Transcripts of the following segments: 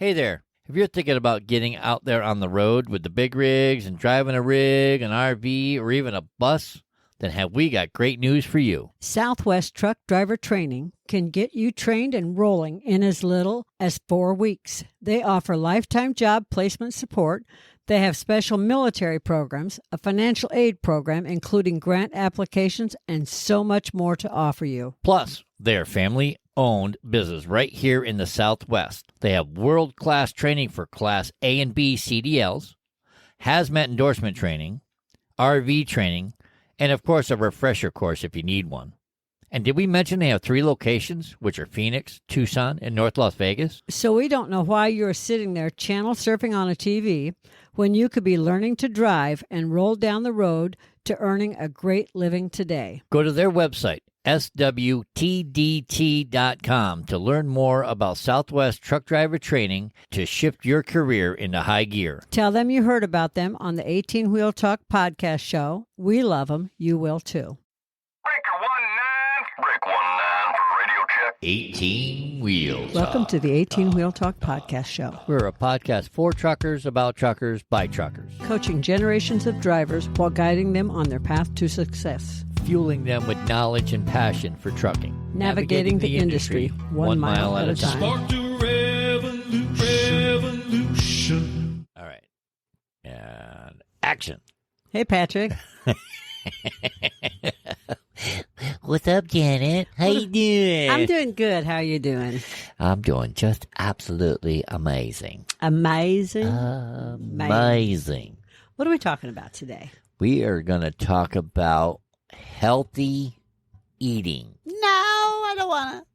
Hey there. If you're thinking about getting out there on the road with the big rigs and driving a rig, an RV, or even a bus, then have we got great news for you. Southwest Truck Driver Training can get you trained and rolling in as little as 4 weeks. They offer lifetime job placement support. They have special military programs, a financial aid program, including grant applications, and so much more to offer you. Plus, they're family-owned business right here in the Southwest. They have world-class training for Class A and B CDLs, hazmat endorsement training, RV training, and, of course, a refresher course if you need one. And did we mention they have 3 locations, which are Phoenix, Tucson, and North Las Vegas? So we don't know why you're sitting there channel surfing on a TV when you could be learning to drive and roll down the road to earning a great living today. Go to their website, swtdt.com, to learn more about Southwest Truck Driver Training to shift your career into high gear. Tell them you heard about them on the 18 Wheel Talk podcast show. We love them. You will too. Breaker 19 for radio check. 18 Wheels. Welcome to the 18 Wheel Talk podcast show. We're a podcast for truckers, about truckers, by truckers. Coaching generations of drivers while guiding them on their path to success. Fueling them with knowledge and passion for trucking. Navigating the industry 1 mile at a time. Spark the revolution. All right. And action. Hey, Patrick. What's up, Janet? How you doing? I'm doing good. How are you doing? I'm doing just absolutely amazing. Amazing. Amazing. What are we talking about today? We are going to talk about healthy eating. No, I don't want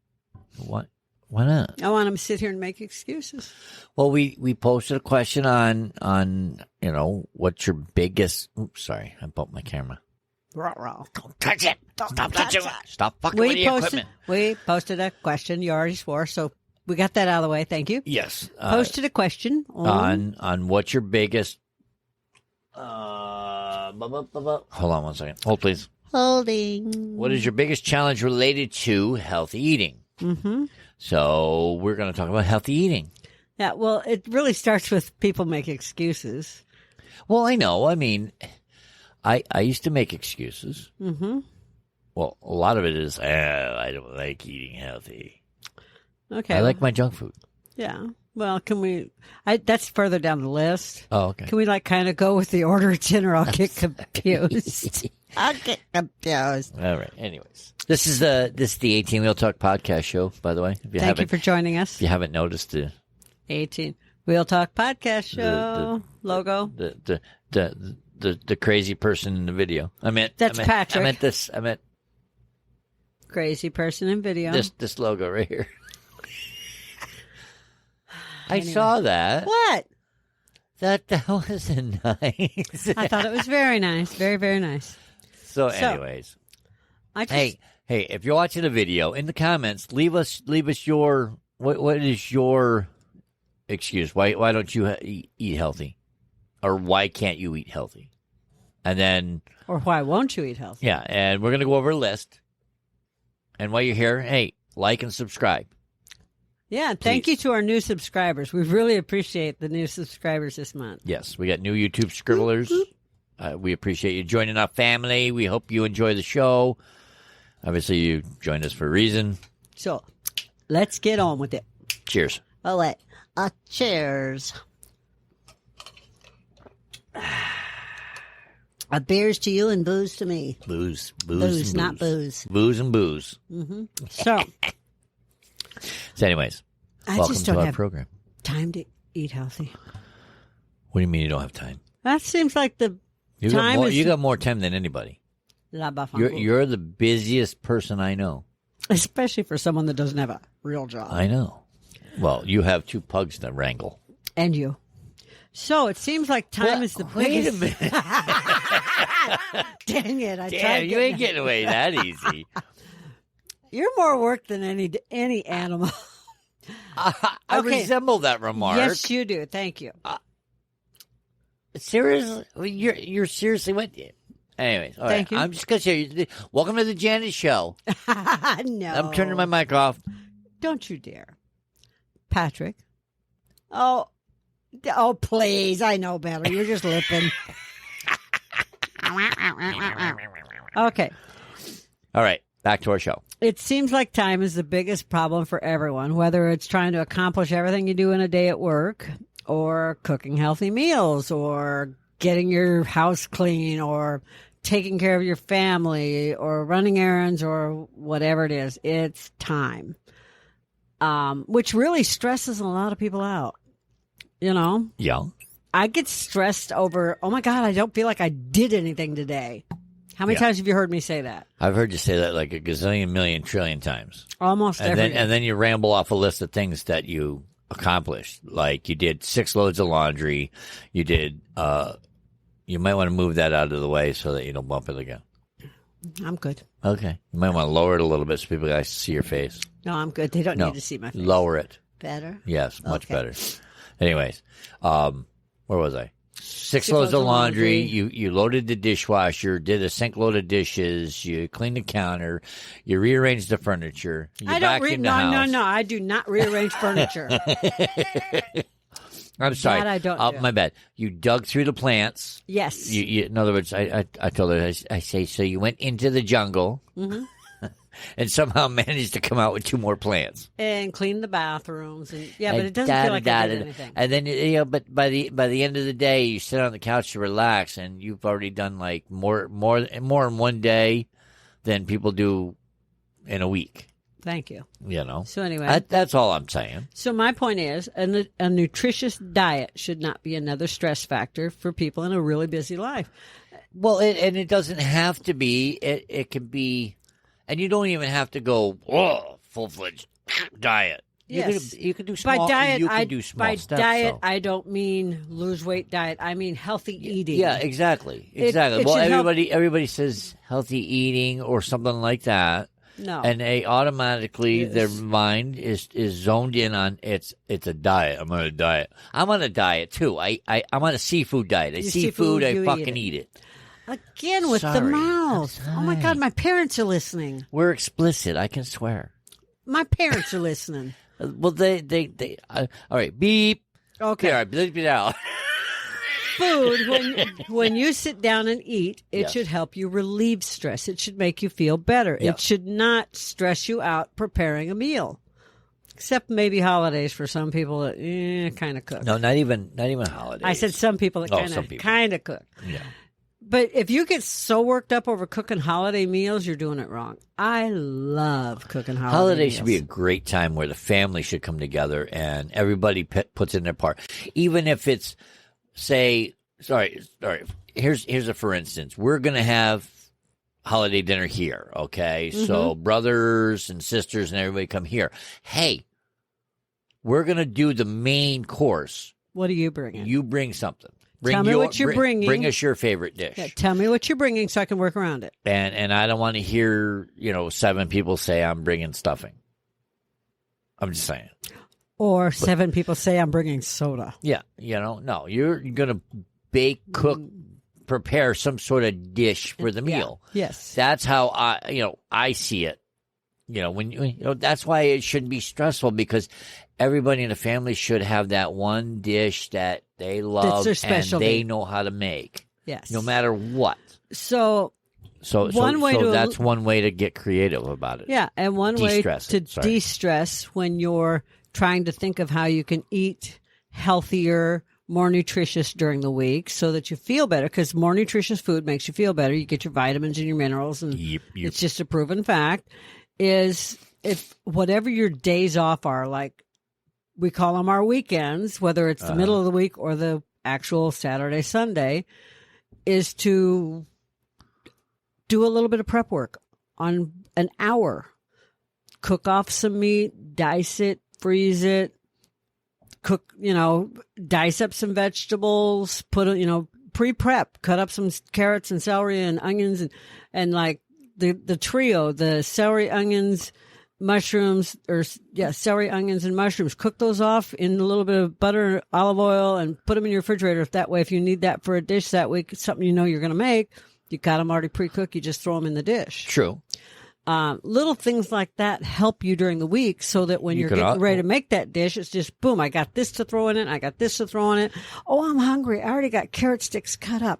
What? Why not? to. I want them to sit here and make excuses. Well, we posted a question on what's your biggest... Oops, sorry, I bumped my camera. Ruh-roh. Don't touch it. Stop touching it. Stop fucking with the equipment. We posted a question. You already swore, so we got that out of the way. Thank you. Yes. Posted a question on what's your biggest... Hold on 1 second. Hold, please. Holding. What is your biggest challenge related to healthy eating? Mm-hmm. So we're going to talk about healthy eating. Yeah, well, it really starts with people make excuses. Well, I know. I mean, I used to make excuses. Mm-hmm. Well, a lot of it is, I don't like eating healthy. Okay. I like my junk food. Yeah. Well, can we... that's further down the list. Oh, okay. Can we, kind of go with the order it's in, or I'll get confused? I'll get confused. All right. Anyways, this is the 18 Wheel Talk podcast show, by the way. If Thank you for joining us. If you haven't noticed the 18 Wheel Talk podcast show logo. The crazy person in the video. That's Patrick. I meant Crazy person in video. this logo right here. Anyway. I saw that. What? That wasn't nice. I thought it was very nice. Very, very nice. So anyways, hey, if you're watching the video, in the comments, leave us your what is your excuse? Why don't you eat healthy, or why can't you eat healthy? And then, or why won't you eat healthy? Yeah, and we're gonna go over a list. And while you're here, hey, like and subscribe. Yeah, thank you to our new subscribers. We really appreciate the new subscribers this month. Yes, we got new YouTube scribblers. We appreciate you joining our family. We hope you enjoy the show. Obviously, you joined us for a reason. So, let's get on with it. Cheers. All right. Cheers. A beers to you and booze to me. Booze, Booze, not booze. Booze and booze. Mm-hmm. So, anyways, I welcome just to don't our have program. time to eat healthy. What do you mean you don't have time? That seems like the You time got is you got more time than anybody. La Bafango. You're the busiest person I know. Especially for someone that doesn't have a real job. I know. Well, you have 2 pugs to wrangle. And you. So it seems like time is the biggest. Wait a minute. Dang it! I tried. Damn, you ain't getting away that easy. You're more work than any animal. I Okay. resemble that remark. Yes, you do. Thank you. Seriously, you're seriously with you. Anyways, all Thank right. you. I'm just gonna say, welcome to the Janet Show. No. I'm turning my mic off. Don't you dare. Patrick, Oh, please. I know better. You're just lipping. Okay. All right, back to our show. It seems like time is the biggest problem for everyone, whether it's trying to accomplish everything you do in a day at work, or cooking healthy meals, or getting your house clean, or taking care of your family, or running errands, or whatever it is. It's time, which really stresses a lot of people out. You know? Yeah. I get stressed over, oh my God, I don't feel like I did anything today. How many times have you heard me say that? I've heard you say that like a gazillion, million, trillion times. Almost every day. And then you ramble off a list of things that you accomplished. Like you did 6 loads of laundry. You did, you might want to move that out of the way so that you don't bump it again. I'm good. Okay. You might want to lower it a little bit so people guys see your face. No, I'm good. They don't need to see my face. Lower it. Better? Yes, much Okay. better. Anyways, where was I? 6 loads of laundry. You loaded the dishwasher, did a sink load of dishes, you cleaned the counter, you rearranged the furniture, you vacuumed the house. No. I do not rearrange furniture. I'm sorry. That I don't do. My bad. You dug through the plants. Yes. In other words, I told her, I say, so you went into the jungle and somehow managed to come out with 2 more plants. And clean the bathrooms. And but it doesn't feel like I did anything. And then, but by the end of the day, you sit on the couch to relax, and you've already done like more in one day than people do in a week. Thank you. You know. So anyway. That's all I'm saying. So my point is, a nutritious diet should not be another stress factor for people in a really busy life. Well, and it doesn't have to be. It can be, and you don't even have to go full-fledged diet. Yes. You can do small. By diet, you can do small by steps, diet, though. I don't mean lose weight diet. I mean healthy eating. Yeah, exactly. It Well, should help- everybody says healthy eating or something like that. No. And they automatically, Yes. their mind is zoned in on it's a diet. I'm on a diet. I'm on a diet too. I'm on a seafood diet. I You see see food, food, I you fucking eat eat it. Again with the Sorry. mouth. I'm Oh my sorry. God, my parents are listening. We're explicit. I can swear. My parents are listening. Well, they all right, beep. Okay. All right, bleep it out. Food, when you sit down and eat, it Yes. should help you relieve stress. It should make you feel better. Yeah. It should not stress you out preparing a meal. Except maybe holidays for some people that kind of cook. No, not even holidays. I said some people that some people. kind of cook. Yeah. But if you get so worked up over cooking holiday meals, you're doing it wrong. I love cooking holiday Holidays meals. should be a great time where the family should come together and everybody puts in their part. Even if it's, say, sorry. Here's a for instance. We're going to have holiday dinner here, okay? So brothers and sisters and everybody come here. Hey, we're going to do the main course. What are you bringing? You bring something. Tell me what you're bringing. Bring us your favorite dish. Yeah, tell me what you're bringing so I can work around it. And I don't want to hear, 7 people say I'm bringing stuffing. I'm just saying. Or 7 people say I'm bringing soda. Yeah, no, you're going to bake, cook, prepare some sort of dish for the meal. Yeah. Yes. That's how I see it. That's why it shouldn't be stressful, because everybody in the family should have that one dish that they love That's their and specialty. they know how to make. Yes. No matter what. So One way to that's one way to get creative about it. yeah, and one way De-stress to it, sorry. de-stress when you're trying to think of how you can eat healthier, more nutritious during the week so that you feel better, because more nutritious food makes you feel better. You get your vitamins and your minerals, and Yep. it's just a proven fact, is if whatever your days off are, like we call them our weekends, whether it's the middle of the week or the actual Saturday, Sunday, is to do a little bit of prep work on an hour. Cook off some meat, dice it, freeze it, cook, dice up some vegetables, pre-prep, cut up some carrots and celery and onions and like the trio, the celery, onions, mushrooms, celery, onions, and mushrooms. Cook those off in a little bit of butter, olive oil, and put them in your refrigerator. That way, if you need that for a dish that week, something you're going to make, you got them already pre-cooked, you just throw them in the dish. True. Little things like that help you during the week so that when You you're could getting al- ready to make that dish, it's just boom, I got this to throw in it. I got this to throw in it. Oh, I'm hungry. I already got carrot sticks cut up.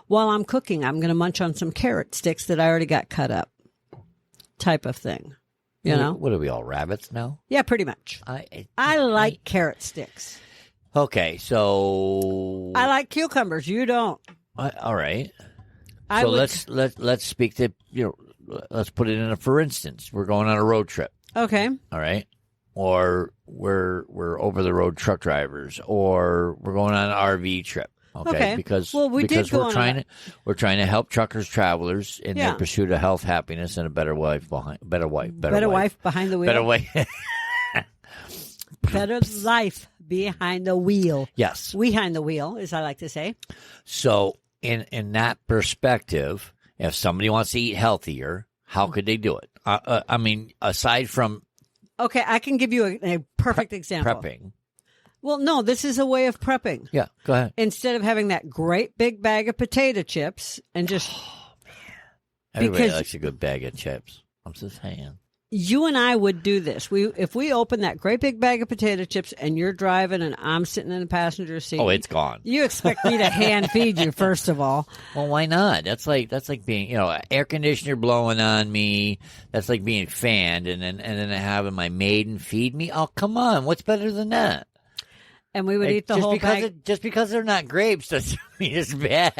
While I'm cooking, I'm going to munch on some carrot sticks that I already got cut up type of thing. You know? What are we all, rabbits now? Yeah, pretty much. I like carrot sticks. Okay, so I like cucumbers. You don't. all right. I So would- let's speak to let's put it in a for instance. We're going on a road trip, Okay. all right, or we're over the road truck drivers, or we're going on an RV trip. Okay. Because We did go on we're trying to help truckers, travelers in Yeah. their pursuit of health, happiness, and a better wife behind Better wife behind the wheel. better way. Better life behind the wheel. Yes. Behind the wheel, as I like to say. So in that perspective, if somebody wants to eat healthier, how could they do it? I mean, aside from Okay, I can give you a perfect example. prepping. Well, no, this is a way of prepping. Yeah, go ahead. Instead of having that great big bag of potato chips and just Everybody because- likes a good bag of chips. I'm just saying. you and I would do this. If we open that great big bag of potato chips and you're driving and I'm sitting in the passenger seat. Oh, it's gone. You expect me to hand feed you, first of all. Well, why not? That's like being, air conditioner blowing on me. That's like being fanned, and then having my maiden feed me. Oh, come on! What's better than that? And we would Like, eat the whole bag. Just because they're not grapes doesn't mean it's bad.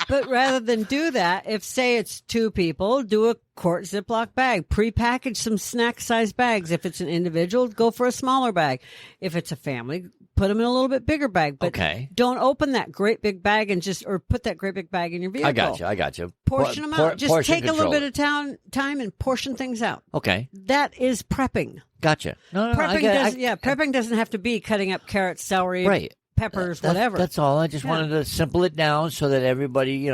But rather than do that, if say it's two people, do a quart Ziploc bag. Prepackage some snack-sized bags. If it's an individual, go for a smaller bag. If it's a family, put them in a little bit bigger bag. But Okay. don't open that great big bag or put that great big bag in your vehicle. I got you. Portion them out. Just portion take a little control. bit of time and portion things out. Okay, That is prepping. gotcha. No, Prepping doesn't have to be cutting up carrots, celery, right. peppers, That's- whatever. That's all. I just wanted to simple it down so that everybody,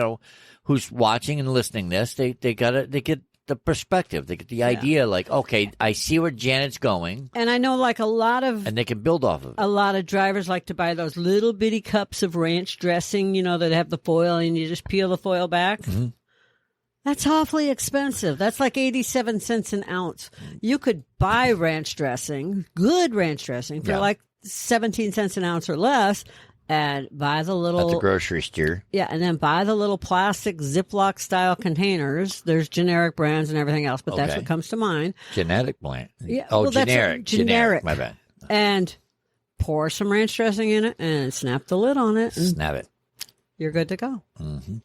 who's watching and listening this, they get the perspective. They get the idea. Like, okay, I see where Janet's going, And I know, like a lot of they can build off of it. drivers like to buy those little bitty cups of ranch dressing, that have the foil, and you just peel the foil back. Mm-hmm. That's awfully expensive. That's like 87 cents an ounce. You could buy ranch dressing, good ranch dressing, for like 17 cents an ounce or less, and buy the little At the grocery store. Yeah, and then buy the little plastic Ziploc style containers. There's generic brands and everything else, but that's Okay. what comes to mind. Genetic plant. Yeah, Oh, well, that's generic. generic. My bad. And pour some ranch dressing in it and snap the lid on it, and Snap it. you're good to go. Mm-hmm.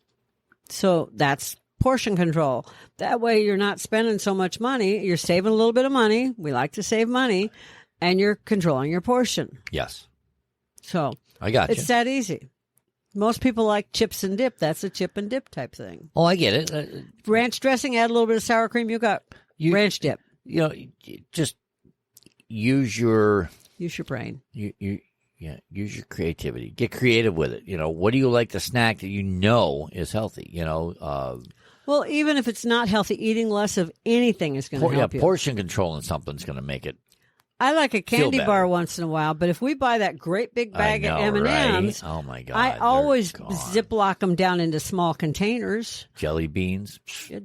So that's portion control. That way you're not spending so much money. You're saving a little bit of money. We like to save money. And you're controlling your portion. Yes. So I got it's you. that easy. Most people like chips and dip. That's a chip and dip type thing. Oh, I get it. Ranch dressing, add a little bit of sour cream. You got ranch dip. Just use your Use your brain. use your creativity. Get creative with it. What do you like to snack that is healthy? Well, even if it's not healthy, eating less of anything is going to help you. Portion control and something's going to make it. I like a candy better. bar once in a while, but if we buy that great big bag of M&Ms, right? Oh my God! I they're always gone. Ziploc them down into small containers. Jelly beans.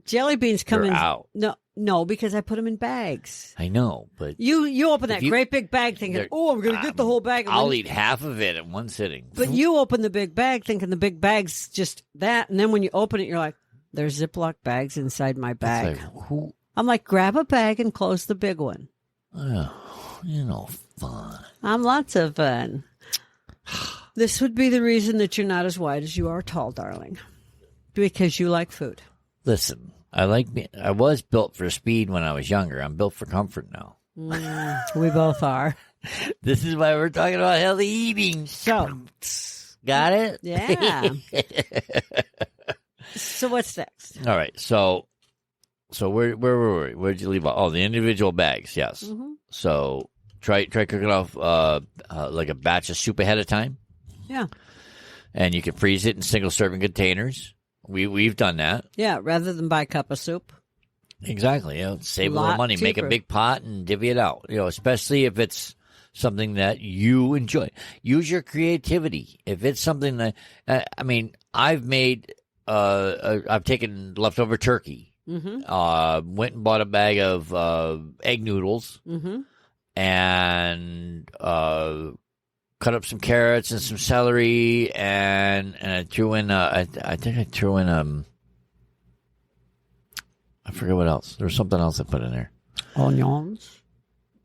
Jelly beans come They're in. out. No, because I put them in bags. I know, but You open that great big bag thinking, they're- oh, I'm going to get the whole bag. And I'll then- eat half of it at one sitting. But you open the big bag thinking the big bag's just that. And then when you open it, you're like, there's Ziploc bags inside my bag. It's like, who? I'm like, grab a bag and close the big one. Fun. I'm lots of fun. This would be the reason that you're not as wide as you are tall, darling. Because you like food. Listen, I was built for speed when I was younger. I'm built for comfort now. We both are. This is why we're talking about healthy eating. So, Got it? yeah. So what's next? All right. So where were we? Where'd you leave off? Oh, the individual bags. Yes. Mm-hmm. So try cooking off like a batch of soup ahead of time, Yeah. and you can freeze it in single serving containers. We've done that. Yeah, rather than buy a cup of soup. Exactly. Save a Lot little money, make a cheaper. big pot, and divvy it out. Especially if it's something that you enjoy. Use your creativity. If it's something that I've made I've taken leftover turkey. Mm-hmm. Went and bought a bag of egg noodles Mm-hmm. and cut up some carrots and some celery and I threw in I think I threw in I forget what else. There was something else I put in there. Onions.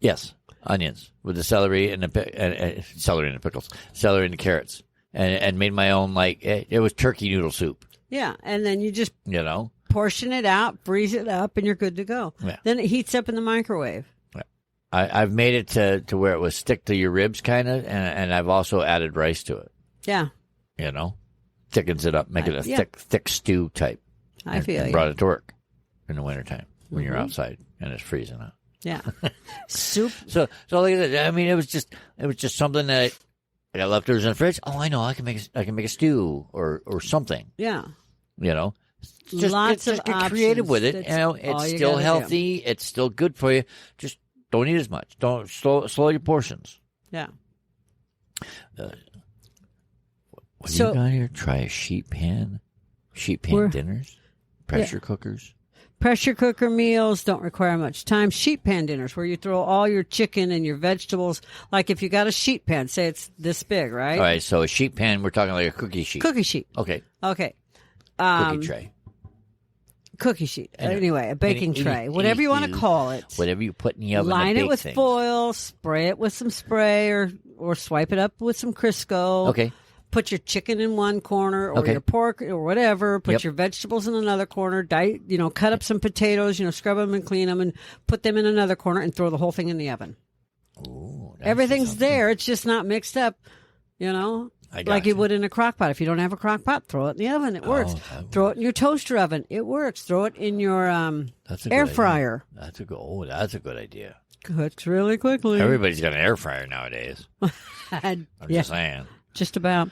Yes, onions with the celery and the celery and the pickles, celery and the carrots, and made my own it was turkey noodle soup. Yeah, and then you just portion it out, freeze it up, and you're good to go. Yeah. Then it heats up in the microwave. I've made it to where it was stick to your ribs kind of, and I've also added rice to it. Yeah. Thickens it up, make it a thick stew type. I feel you. Brought it to work in the wintertime when you're outside and it's freezing out. Yeah. Soup. So like that. I mean, it was just something that I got leftovers in the fridge. Oh, I know. I can make a stew or something. Yeah. Just get creative with it. It's still healthy. It's still good for you. Just don't eat as much. Don't slow your portions. Yeah. What do you got here? Try a sheet pan dinners, pressure cookers. Pressure cooker meals don't require much time. Sheet pan dinners, where you throw all your chicken and your vegetables. Like if you got a sheet pan, say it's this big, right? All right, so a sheet pan, we're talking like a cookie sheet. Cookie sheet. Okay. Cookie tray. Cookie sheet. Anyway, a baking tray. Whatever you want to call it. Whatever you put in the oven. Line to it bake with things. foil, spray it with some spray, or swipe it up with some Crisco. Okay. Put your chicken in one corner, or your pork, or whatever. Put your vegetables in another corner. Cut up some potatoes. Scrub them and clean them, and put them in another corner, and throw the whole thing in the oven. Ooh, everything's there. It's just not mixed up. Like you would in a crock pot. If you don't have a crock pot, throw it in the oven. It works. Throw it in your toaster oven. It works. Throw it in your air fryer. That's a good idea. Cooks really quickly. Everybody's got an air fryer nowadays. I'm just saying. Just about.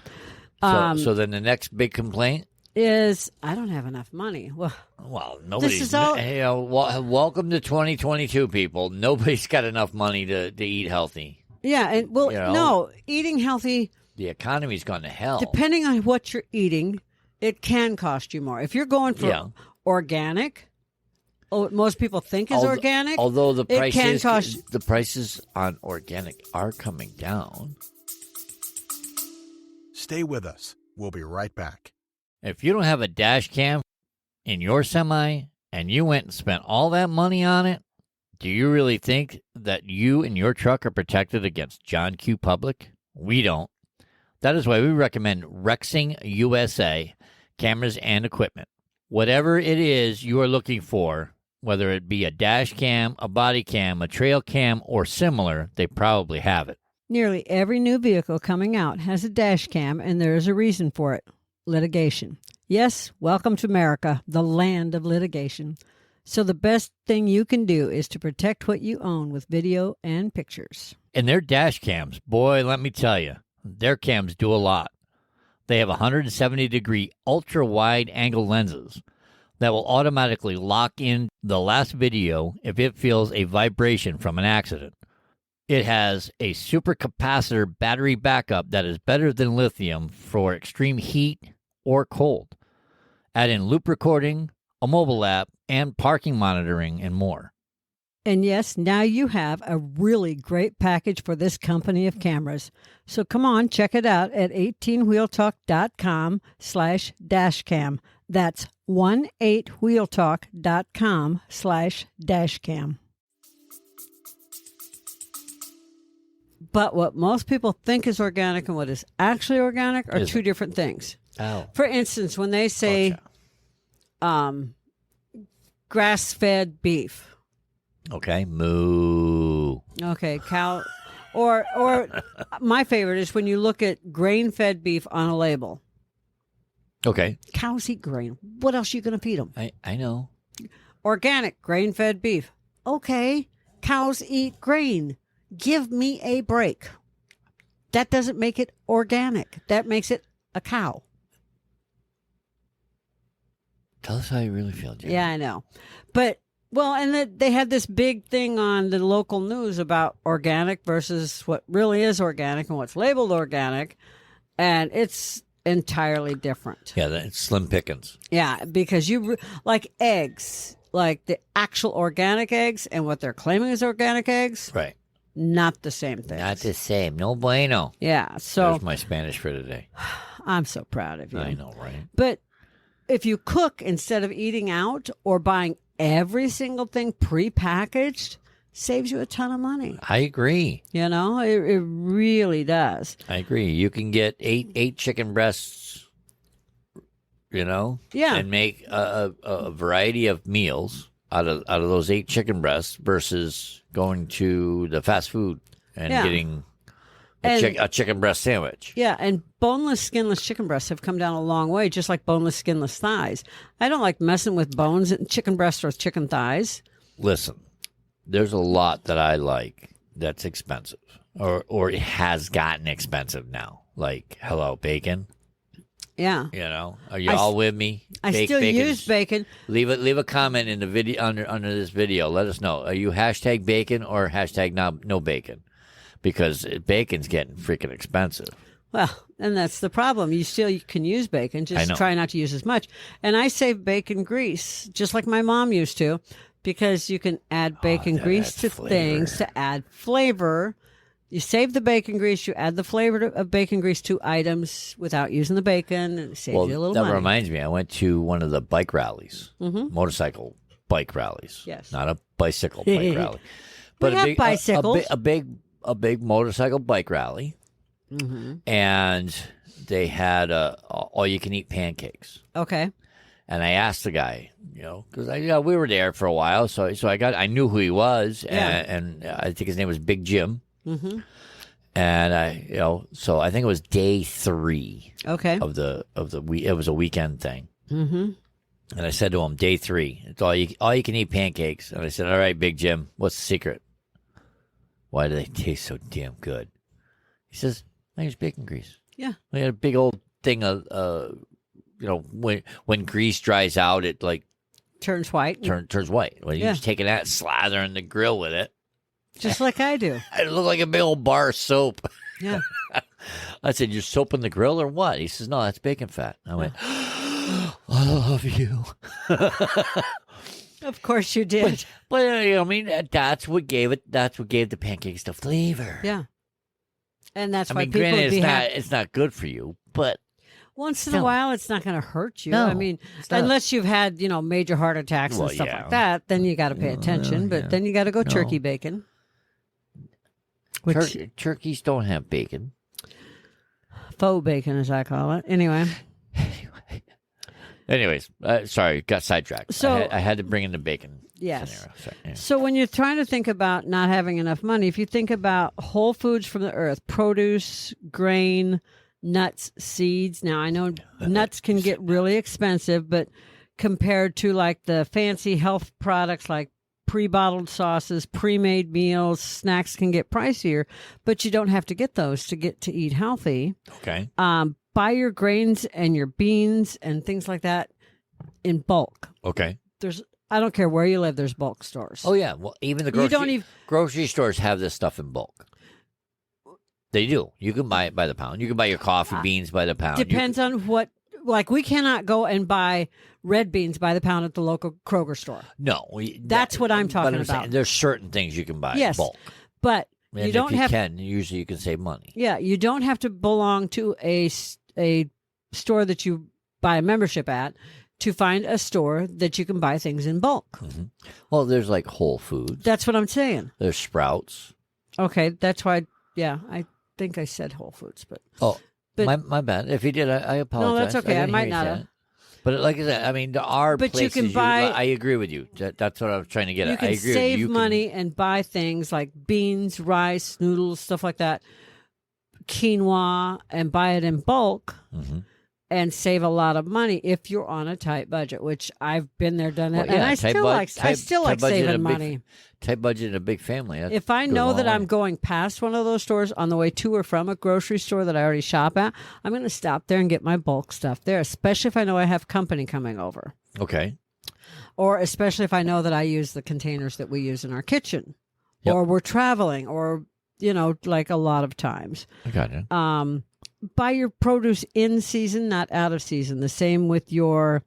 So then the next big complaint is I don't have enough money. Well, nobody's. Welcome to 2022, people. Nobody's got enough money to eat healthy. Yeah, and no, eating healthy. The economy's gone to hell. Depending on what you're eating, it can cost you more. If you're going for organic, what most people think is organic. Although the prices on organic are coming down. Stay with us. We'll be right back. If you don't have a dash cam in your semi and you went and spent all that money on it, do you really think that you and your truck are protected against John Q. Public? We don't. That is why we recommend Rexing USA cameras and equipment. Whatever it is you are looking for, whether it be a dash cam, a body cam, a trail cam, or similar, they probably have it. Nearly every new vehicle coming out has a dash cam, and there is a reason for it. Litigation. Yes, welcome to America, the land of litigation. So the best thing you can do is to protect what you own with video and pictures. And their dash cams, boy, let me tell you, their cams do a lot. They have 170-degree ultra-wide angle lenses that will automatically lock in the last video if it feels a vibration from an accident. It has a supercapacitor battery backup that is better than lithium for extreme heat or cold. Add in loop recording, a mobile app, and parking monitoring, and more. And yes, now you have a really great package for this company of cameras. So come on, check it out at 18wheeltalk.com/dashcam. That's 18wheeltalk.com/dashcam. But what most people think is organic and what is actually organic are two different things. Oh. For instance, when they say grass-fed beef. Okay, moo. Okay, cow. Or my favorite is when you look at grain-fed beef on a label. Okay. Cows eat grain. What else are you going to feed them? I know. Organic, grain-fed beef. Okay, cows eat grain. Give me a break. That doesn't make it organic. That makes it a cow. Tell us how you really feel, Jen. Yeah, I know. But, and they had this big thing on the local news about organic versus what really is organic and what's labeled organic. And it's entirely different. Yeah, it's slim pickings. Yeah, because like eggs, like the actual organic eggs and what they're claiming is organic eggs, Right. not the same thing. Not the same. No bueno. Yeah, so There's my Spanish for today. I'm so proud of you. I know, right? But if you cook instead of eating out or buying every single thing prepackaged, saves you a ton of money. I agree. You know, it really does. I agree. You can get eight chicken breasts, Yeah. and make a variety of meals out of those 8 chicken breasts versus going to the fast food and getting a chicken breast sandwich. Yeah, and boneless, skinless chicken breasts have come down a long way, just like boneless, skinless thighs. I don't like messing with bones in chicken breasts or chicken thighs. Listen, there's a lot that I like that's expensive, or it has gotten expensive now. Like, hello, bacon. Yeah. Are you all with me? I still use bacon. Leave a comment in the video under this video. Let us know. Are you hashtag bacon or hashtag no bacon? Because bacon's getting freaking expensive. Well, and that's the problem. You can use bacon, just try not to use as much. And I save bacon grease, just like my mom used to, because you can add bacon grease to things to add flavor. You save the bacon grease, you add the flavor of bacon grease to items without using the bacon, and it saves you a little money. That reminds me, I went to one of the bike rallies, motorcycle bike rallies. Yes. Not a bicycle bike rally. We have bicycles. A big motorcycle bike rally. And they had all-you-can-eat pancakes. Okay. And I asked the guy, because we were there for a while, so I knew who he was, and I think his name was Big Jim. Mm-hmm. And so I think it was day 3. Okay. Of the week. It was a weekend thing. Mm-hmm. And I said to him, day 3, it's all you can eat pancakes. And I said, all right, Big Jim, what's the secret? Why do they taste so damn good? He says, I use bacon grease. Yeah. We had a big old thing of, when grease dries out, it like turns white. Turns white. Well, you just taking that, slather in the grill with it. Just like I do. It looked like a big old bar of soap. Yeah. I said, you're soaping the grill or what? He says, no, that's bacon fat. I went, I love you. Of course you did. But that's what gave the pancakes the flavor. Yeah. And that's why people granted, would be happy. It's not good for you, but once in a while, it's not going to hurt you. No, I mean, unless you've had, major heart attacks and stuff like that, then you got to pay attention. But then you got to go turkey bacon. Turkeys don't have bacon. Faux bacon, as I call it. Anyways, sorry, got sidetracked. So I had to bring in the bacon. Yes. Scenario. So when you're trying to think about not having enough money, if you think about whole foods from the earth, produce, grain, nuts, seeds. Now, I know nuts can get really expensive, but compared to like the fancy health products like pre-bottled sauces, pre-made meals, snacks can get pricier, but you don't have to get those to get to eat healthy. Okay. Buy your grains and your beans and things like that in bulk. Okay. I don't care where you live, there's bulk stores. Oh, yeah. Well, even the grocery stores have this stuff in bulk. They do. You can buy it by the pound. You can buy your coffee beans by the pound. Depends on what. Like, we cannot go and buy red beans by the pound at the local Kroger store. No. That's what I'm talking about. Saying, there's certain things you can buy in bulk. But and you don't have. Usually you can save money. Yeah, you don't have to belong to a store that you buy a membership at to find a store that you can buy things in bulk. Mm-hmm. Well, there's like Whole Foods. That's what I'm saying. There's Sprouts. Okay, that's why. Yeah, I think I said Whole Foods, but my bad. If you did, I apologize. No, that's okay. I might not have. But like I said, I mean, there are places you can buy. I agree with you. That's what I was trying to get at. You can I agree save with you. money and buy things like beans, rice, noodles, stuff like that, quinoa, and buy it in bulk. Mm-hmm. And save a lot of money if you're on a tight budget, which I've been there, done that, and I still like saving money. Tight budget in a big family. If I know that I'm going past one of those stores on the way to or from a grocery store that I already shop at, I'm going to stop there and get my bulk stuff there, especially if I know I have company coming over. Okay. Or especially if I know that I use the containers that we use in our kitchen, or we're traveling, or like a lot of times. I got you. buy your produce in season, not out of season. The same with your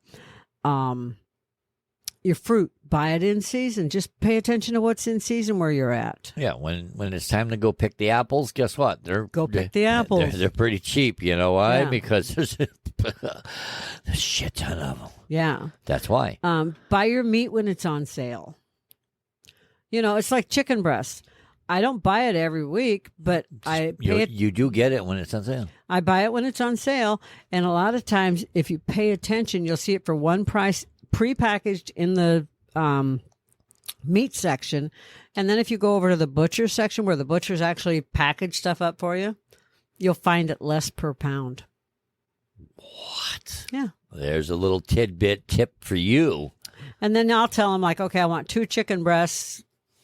fruit. Buy it in season. Just pay attention to what's in season where you're at. Yeah, when it's time to go pick the apples, guess what? Go pick the apples. They're pretty cheap. You know why? Yeah. Because there's a shit ton of them. Yeah. That's why. Buy your meat when it's on sale. You know, it's like chicken breast. I don't buy it every week, but You do get it when it's on sale. I buy it when it's on sale, and a lot of times, if you pay attention, you'll see it for one price, prepackaged in the meat section, and then if you go over to the butcher section where the butchers actually package stuff up for you, you'll find it less per pound. What? Yeah. There's a little tidbit tip for you. And then I'll tell them, like, okay, I want 2 chicken breasts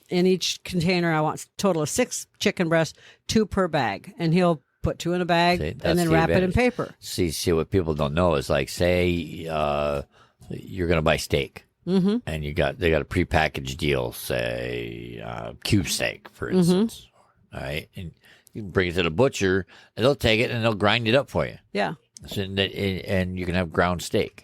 in each container. I want a total of 6 chicken breasts, 2 per bag. And he'll put 2 in a bag See, that's and then the wrap it in advantage. paper. See what people don't know is like, say you're going to buy steak. Mm-hmm. And they got a prepackaged deal, say cube steak, for instance. All right, and you can bring it to the butcher, and they'll take it and they'll grind it up for you. Yeah. So and you can have ground steak.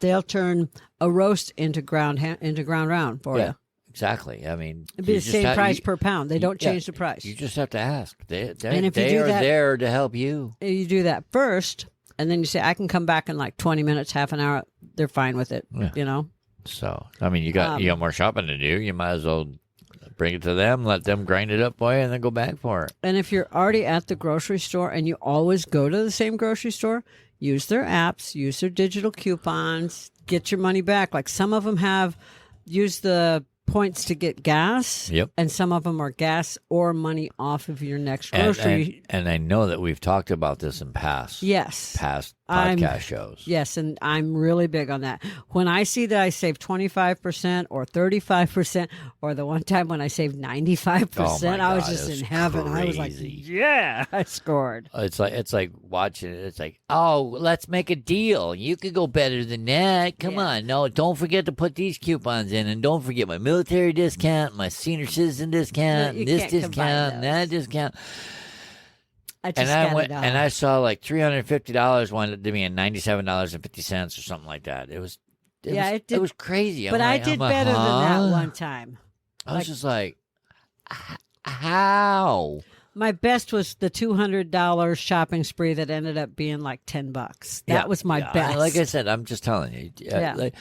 They'll turn a roast into ground round for you. Exactly. I mean, It'd be you the just same price per pound. They don't change the price. You just have to ask. They And if you they do are that- there to help you. You do that first, and then you say, I can come back in like 20 minutes, half an hour. They're fine with it, you know? So, I mean, you got more shopping to do. You might as well bring it to them, let them grind it up for you, and then go back for it. And if you're already at the grocery store and you always go to the same grocery store, use their apps, use their digital coupons, get your money back. Like some of them use the points to get gas. Yep. And some of them are gas or money off of your next grocery. And I know that we've talked about this in past Yes. podcast shows. Yes, and I'm really big on that. When I see that I save 25% or 35%, or the one time when I saved 95%, I was just in heaven. I was like, crazy. yeah, I scored. It's like watching it. It's like, oh, let's make a deal. You could go better than that. Come on. No, don't forget to put these coupons in, and don't forget my military discount, my senior citizen discount, No, you this can't combine discount, and that those. discount. I just And I got went it all. and I saw like $350 wound up to being $97.50 or something like that. It was crazy. But I did better than that one time. I was just like, how? My best was the $200 shopping spree that ended up being like $10. That was my best. Like I said, I'm just telling you. Yeah. Like,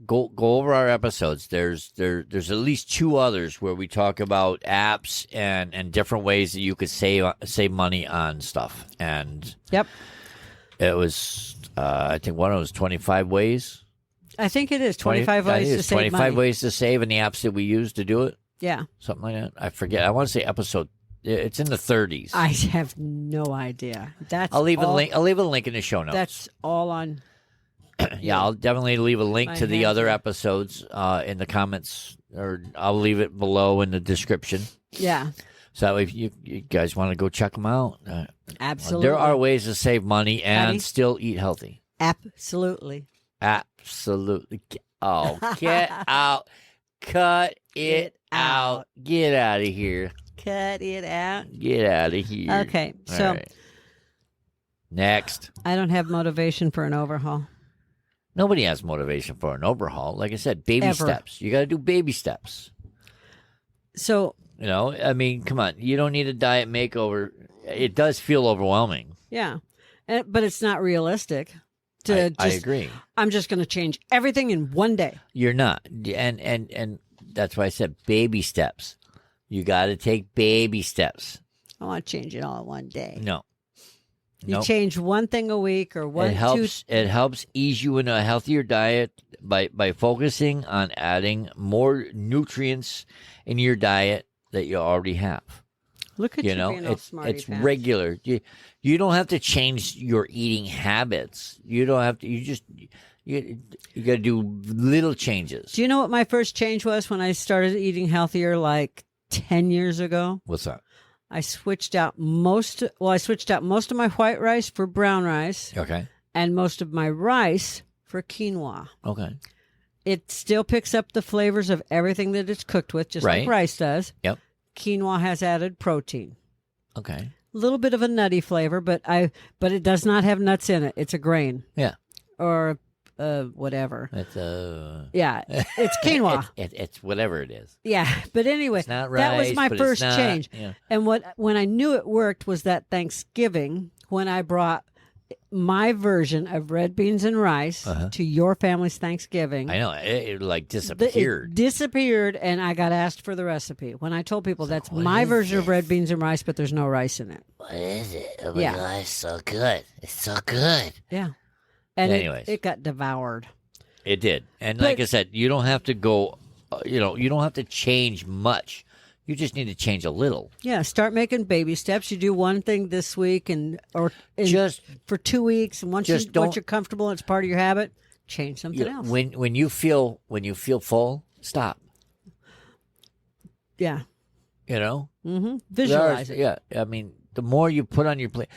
go over our episodes. There's at least 2 others where we talk about apps and different ways that you could save money on stuff. And Yep. it was I think one of them was 25 ways. I think it is 25 ways to save 25 money. ways to save, and the apps that we use to do it. Yeah. Something like that. I forget. I want to say episode. It's in the 30s. I have no idea. I'll leave a link. I'll leave a link in the show notes. That's all on. Yeah, I'll definitely leave a link My to the hands other are- episodes in the comments, or I'll leave it below in the description. Yeah. So if you guys want to go check them out, Absolutely. there are ways to save money and Honey? still eat healthy. Absolutely. Absolutely. Oh, get out. Cut it out. Get out of here. Cut it out. Get out of here. Okay. All So right. Next. I don't have motivation for an overhaul. Nobody has motivation for an overhaul. Like I said, baby Ever. steps. You got to do baby steps. So, You know, I mean, come on. You don't need a diet makeover. It does feel overwhelming. yeah. But it's not realistic. I agree. I'm just going to change everything in one day. You're not. And that's why I said baby steps. You got to take baby steps. I want to change it all in one day. No. You Nope. change one thing a week or one, It helps ease you into a healthier diet by focusing on adding more nutrients in your diet that you already have. Look at you, You know, being all smarty it's pants. regular. You don't have to change your eating habits. You don't have to. You got to do little changes. Do you know what my first change was when I started eating healthier like 10 years ago? What's that? I switched out most of my white rice for brown rice Okay. and most of my rice for quinoa. Okay. It still picks up the flavors of everything that it's cooked with, just Right. like rice does. Yep. Quinoa has added protein. Okay. little bit of a nutty flavor, but it does not have nuts in it. It's a grain. Yeah. Or whatever. It's Yeah, it's quinoa. it's whatever it is. Yeah, but anyway, It's not that was rice, my but it's first not, change. yeah. And when I knew it worked was that Thanksgiving when I brought my version of red beans and rice to your family's Thanksgiving. I know it like It disappeared. disappeared, and I got asked for the recipe. When I told people that's my version of red beans and rice, but there's no rice in it. What is it? Oh my Yeah. gosh, so good! It's so good. Yeah, and Anyways. it got devoured. It did, and like But- I said, you don't have to go. You don't have to change much. You just need to change a little. Yeah, start making baby steps. You do one thing this week, Just for 2 weeks, and once don't- you're comfortable and it's part of your habit, change something else. when you feel full, stop. Yeah. Visualize it. Yeah, I mean, the more you put on your plate,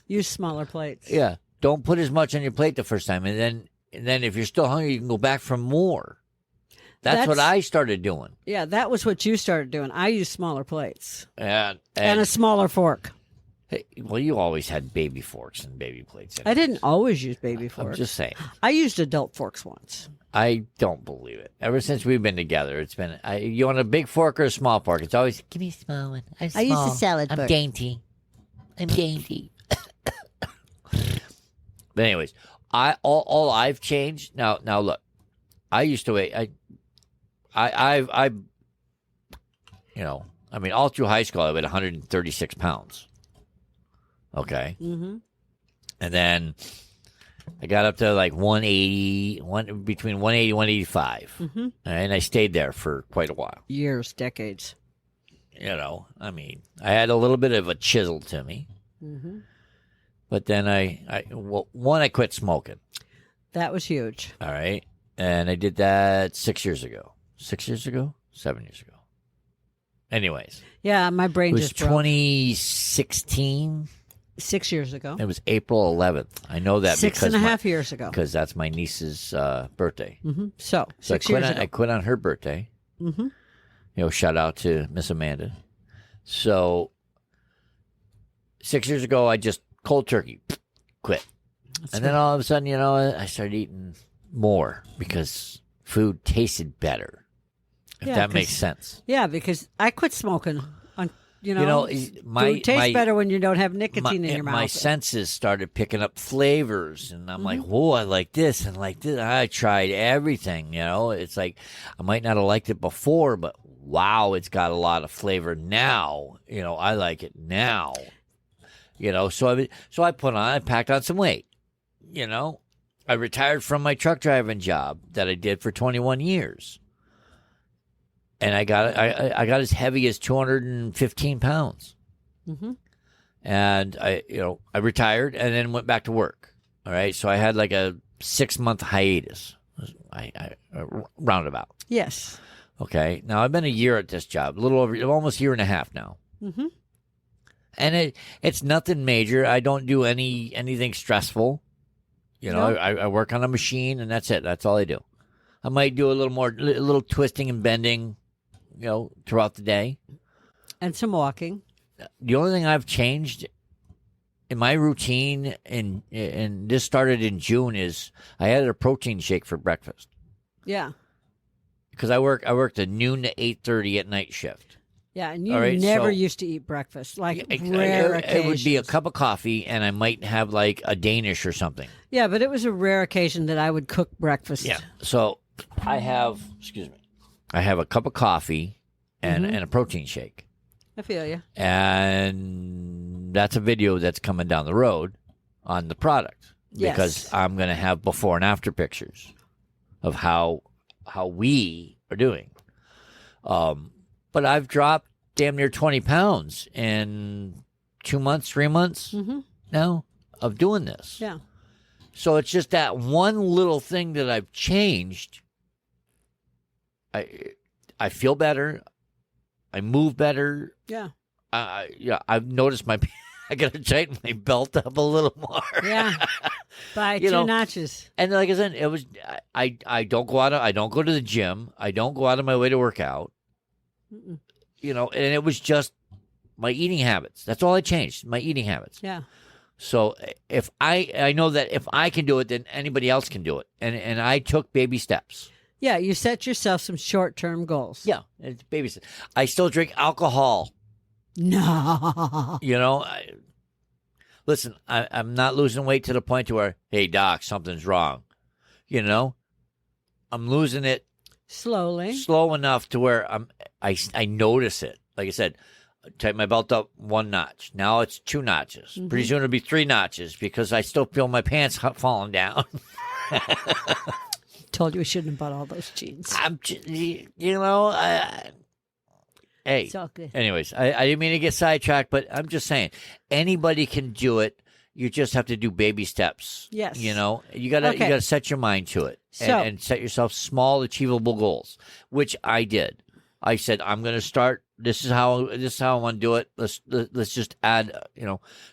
Use smaller plates. yeah, don't put as much on your plate the first time, and then if you're still hungry, you can go back for more. That's what I started doing. Yeah, that was what you started doing. I use smaller plates And and a smaller fork. hey, well, you always had baby forks and baby plates. I didn't always use baby I'm forks. just saying. I used adult forks once. I don't believe it. Ever since we've been together, it's been you want a big fork or a small fork? It's always give me a small one. I'm small. I use the salad I'm fork. dainty. I'm dainty. But anyways, all I've changed now. Look, I used to weigh I I mean, all through high school, I weighed 136 pounds. Okay. Mm-hmm. And then I got up to like 180, between 180 and 185. Mm-hmm. And I stayed there for quite a while. Years, decades. I mean, I had a little bit of a chisel to me. Mm-hmm. But then I quit smoking. That was huge. All right. And I did that 6 years ago. 6 years ago? 7 years ago. Anyways. Yeah, my It brain was just broke. 2016. 6 years ago. It was April 11th. I know that Six because and a half years ago. because that's my niece's birthday. Mm-hmm. So So 6 years ago. I quit on her birthday. Mm-hmm. Shout out to Miss Amanda. So 6 years ago, I just cold turkey quit. And then all of a sudden, I started eating more because food tasted better. If Yeah, that 'cause- makes sense. Yeah, because I quit smoking. My food tastes my- better when you don't have nicotine in your mouth. My senses started picking up flavors, and I'm like, whoa, I like this and like this. I tried everything, It's like I might not have liked it before, but wow, it's got a lot of flavor now. I like it now. So I packed on some weight. I retired from my truck driving job that I did for 21 years. And I got as heavy as 215 pounds. Mm-hmm. And I retired and then went back to work. All right. So I had like a 6-month hiatus, roundabout. Yes. Okay. Now I've been a year at this job, a little over, almost a year and a half now. Mm-hmm. And it's nothing major. I don't do anything stressful. Nope. I work on a machine and that's it. That's all I do. I might do a little twisting and bending, throughout the day. And some walking. The only thing I've changed in my routine, and this started in June, is I added a protein shake for breakfast. Yeah. Because I worked a noon to 8:30 at night shift. Yeah, and you All right, never so- used to eat breakfast, like It rare occasions. would be a cup of coffee, and I might have like a Danish or something. Yeah, but it was a rare occasion that I would cook breakfast. Yeah. So I have a cup of coffee and a protein shake. I feel you. And that's a video that's coming down the road on the product. Yes. Because I'm going to have before and after pictures of how we are doing. But I've dropped damn near 20 pounds in 2 months, 3 months now of doing this. Yeah. So it's just that one little thing that I've changed. I feel better. I move better. Yeah. I've noticed I got to tighten my belt up a little more. Yeah. By You 2 know, notches. And like I said, it was I don't go to the gym. I don't go out of my way to work out. Mm-mm. And it was just my eating habits. That's all I changed, my eating habits. Yeah. So if I know that if I can do it, then anybody else can do it. And I took baby steps. Yeah, you set yourself some short-term goals. Yeah, it's baby steps. I still drink alcohol. No. You know, listen, I'm not losing weight to the point to where, hey, doc, something's wrong. You know, I'm losing it Slowly. slow enough to where I notice it. Like I said, tighten my belt up 1 notch. Now it's 2 notches. Mm-hmm. Pretty soon it'll be 3 notches because I still feel my pants falling down. Told you we shouldn't have bought all those jeans. Hey. It's all good. Anyways, I didn't mean to get sidetracked, but I'm just saying anybody can do it. You just have to do baby steps. Yes. You know, you gotta set your mind to it and set yourself small, achievable goals, which I did. I said I'm going to start. This is how I want to do it. Let's just add.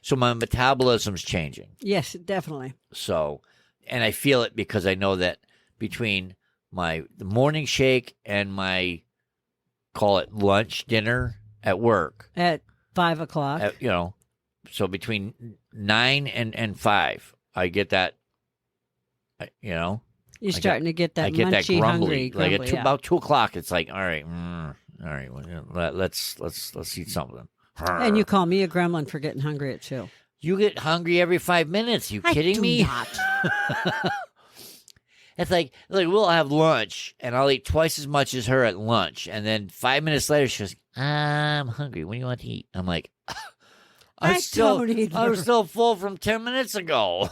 So my metabolism's changing. Yes, definitely. So, and I feel it because I know that between the morning shake and my call it lunch dinner at work At 5 o'clock. So between 9 and 5, I get that. You're starting to get that I get that munchy, grumbly. hungry, Like at about 2 o'clock, it's like, all right, let's eat something. And you call me a gremlin for getting hungry at 2. You get hungry every 5 minutes. You kidding me? Not. It's like we'll have lunch, and I'll eat twice as much as her at lunch, and then 5 minutes later, she goes, "I'm hungry. What do you want to eat?" I'm like, I'm still full from 10 minutes ago.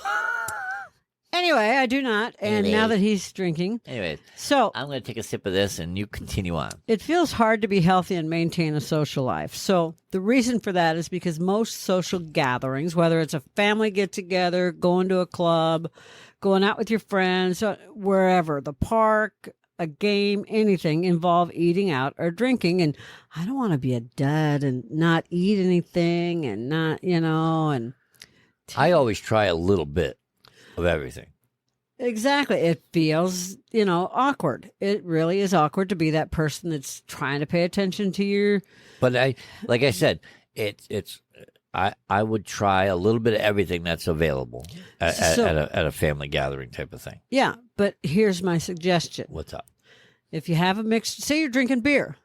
Anyway, I do not. And now that he's drinking. Anyways, so I'm going to take a sip of this, and you continue on. It feels hard to be healthy and maintain a social life. So the reason for that is because most social gatherings, whether it's a family get-together, going to a club, going out with your friends, wherever, the park, a game, anything, involve eating out or drinking. And I don't want to be a dud and not eat anything and not, and... I always try a little bit of everything. Exactly. It feels, awkward. It really is awkward to be that person that's trying to pay attention to your... But like I said, I would try a little bit of everything that's available at a family gathering type of thing. Yeah, but here's my suggestion. What's up? If you have a mixed... Say you're drinking beer.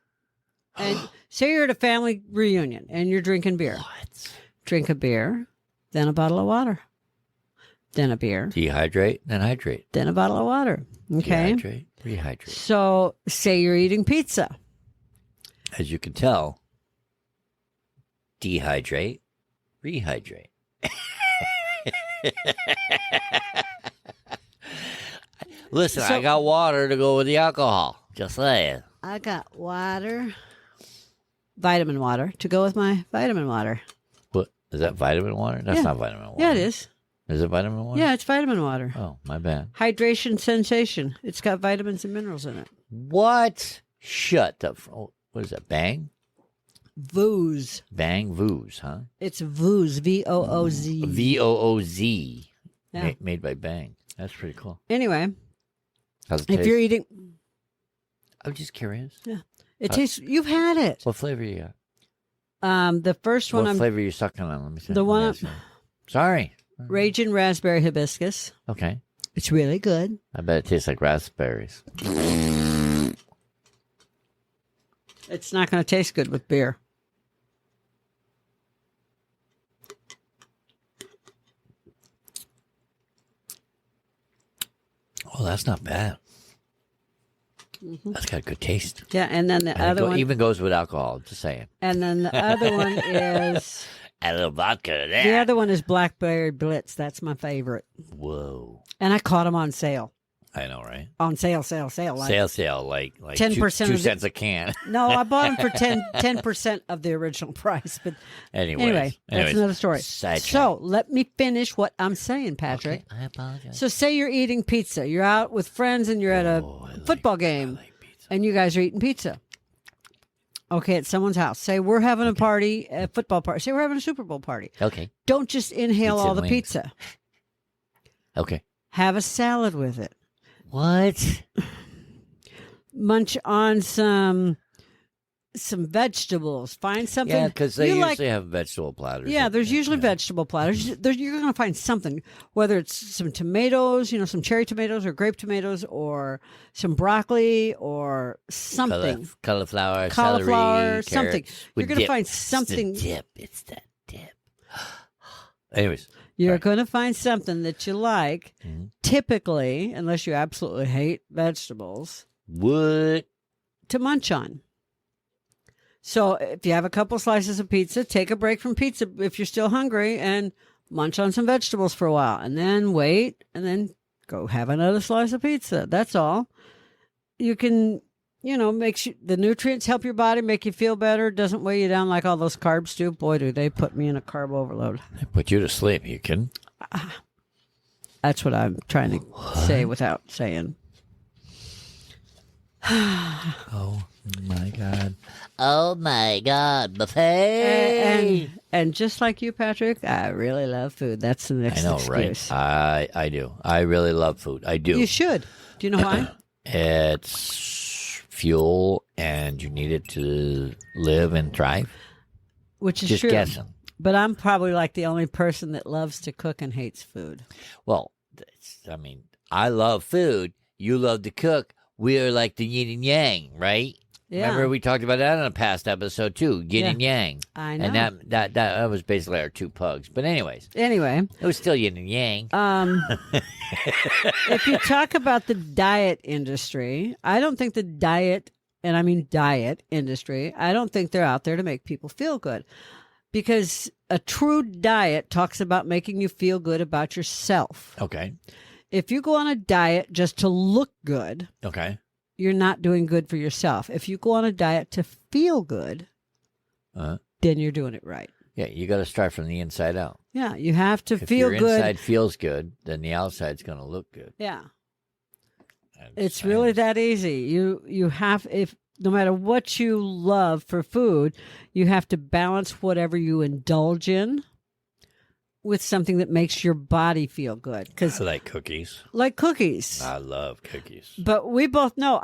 And say you're at a family reunion and you're drinking beer. What? Drink a beer, then a bottle of water. Then a beer. Dehydrate, then hydrate. Then a bottle of water. Okay? Dehydrate, rehydrate. So say you're eating pizza. As you can tell, dehydrate, rehydrate. Listen, I got water to go with the alcohol. Just saying. I got water, vitamin water, to go with my vitamin water. What? Is that vitamin water? That's not vitamin water. Yeah, it is. Is it vitamin water? Yeah, it's vitamin water. Oh, my bad. Hydration sensation. It's got vitamins and minerals in it. What? Shut up. Oh, what is that? Bang? Vooz. Bang Vooz, huh? It's Vooz. V-O-O-Z. V-O-O-Z. Yeah. Made by Bang. That's pretty cool. Anyway, How's it if taste? you're eating... I'm just curious. Yeah. It tastes... You've had it. What flavor you got? The first one What flavor are you sucking on? Let me see. The one... Let me ask you. Sorry. Raging Raspberry Hibiscus. Okay. It's really good. I bet it tastes like raspberries. It's not going to taste good with beer. Oh, that's not bad. Mm-hmm. That's got a good taste. Yeah, and then the other one... even goes with alcohol, just saying. And then the other one is... Add a little vodka to that. The other one is Blackberry Blitz. That's my favorite. Whoa. And I caught them on sale. I know, right? On sale. Like, like 10% 2 cents a can. No, I bought them for 10% of the original price. But Anyways, that's another story. Sidetrack. So let me finish what I'm saying, Patrick. Okay, I apologize. So say you're eating pizza. You're out with friends and you're at a football game. And you guys are eating pizza. Okay, at someone's house. Say we're having a party, a football party. Say we're having a Super Bowl party. Okay. Don't just inhale Pizza all the wings. pizza. Okay. Have a salad with it. What? Munch on some some vegetables. Find something. Yeah, because they you usually have vegetable platters. Yeah, there's usually vegetable platters. You're going to find something, whether it's some tomatoes, some cherry tomatoes or grape tomatoes, or some broccoli or something. Cauliflower, Cauliflower, celery, something. carrots You're with going to dip. find something. It's the dip. It's that dip. Anyways. You're going to find something that you like. Mm-hmm. Typically, unless you absolutely hate vegetables, What? to munch on. So if you have a couple slices of pizza, take a break from pizza if you're still hungry and munch on some vegetables for a while, and then wait, and then go have another slice of pizza. That's all. You can, the nutrients help your body, make you feel better. Doesn't weigh you down like all those carbs do. Boy, do they put me in a carb overload. They put you to sleep. You kidding? That's what I'm trying to say without saying. Oh my God. Oh my God, buffet. And just like you, Patrick, I really love food. That's the next I know, excuse. right? I do. I really love food. I do. You should. Do you know why? It's fuel, and you need it to live and thrive. Which is Just true. guessing. But I'm probably like the only person that loves to cook and hates food. Well, I love food. You love to cook. We are like the yin and yang, right? Yeah. Remember we talked about that in a past episode too, yin and yang. I know. And that was basically our two pugs. But anyways, Anyway, it was still yin and yang. if you talk about the diet industry, I don't think the diet industry, I don't think they're out there to make people feel good. Because a true diet talks about making you feel good about yourself. Okay. If you go on a diet just to look good, Okay. you're not doing good for yourself. If you go on a diet to feel good, then you're doing it right. Yeah, you got to start from the inside out. Yeah, you have to If feel your good. inside feels good, then the outside's going to look good. Yeah, That's- it's really that easy. You have, if no matter what you love for food, you have to balance whatever you indulge in with something that makes your body feel good. Because I like cookies. like cookies. I love cookies. But we both know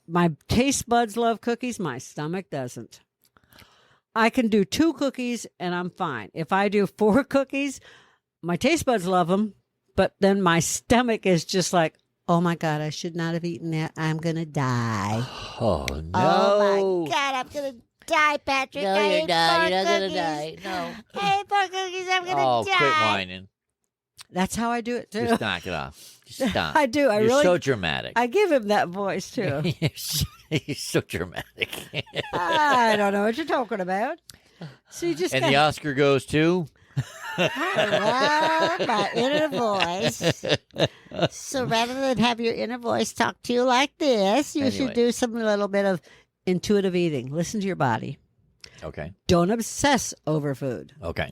my taste buds love cookies. My stomach doesn't. I can do 2 cookies and I'm fine. If I do 4 cookies, my taste buds love them. But then my stomach is just like, oh my God, I should not have eaten that. I'm going to die. Oh, no. Oh my God, I'm gonna die, Patrick. No, I you're ate not. 4 You're not going to cookies. die. No. I ate 4 cookies. I'm gonna Oh, die. quit whining. That's how I do it too. Just knock it off. Just stop. I do. You're so dramatic. I give him that voice too. You're so dramatic. I don't know what you're talking about. So you just And the Oscar goes to? I love my inner voice. So rather than have your inner voice talk to you like this, you Anyway. should do some little bit of intuitive eating. Listen to your body. Okay. Don't obsess over food. Okay.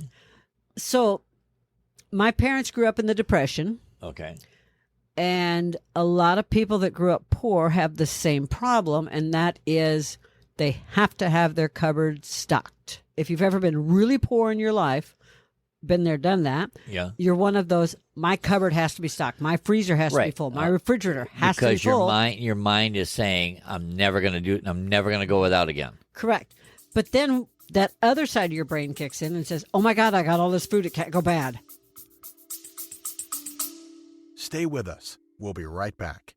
So my parents grew up in the Depression. Okay. And a lot of people that grew up poor have the same problem, and that is they have to have their cupboard stocked. If you've ever been really poor in your life, been there, done that, Yeah. you're one of those, my cupboard has to be stocked. My freezer has to be Right. full. My refrigerator has to be Because full. your mind is saying, I'm never going to do it, and I'm never going to go without again. Correct. But then that other side of your brain kicks in and says, oh my God, I got all this food. It can't go bad. Stay with us. We'll be right back.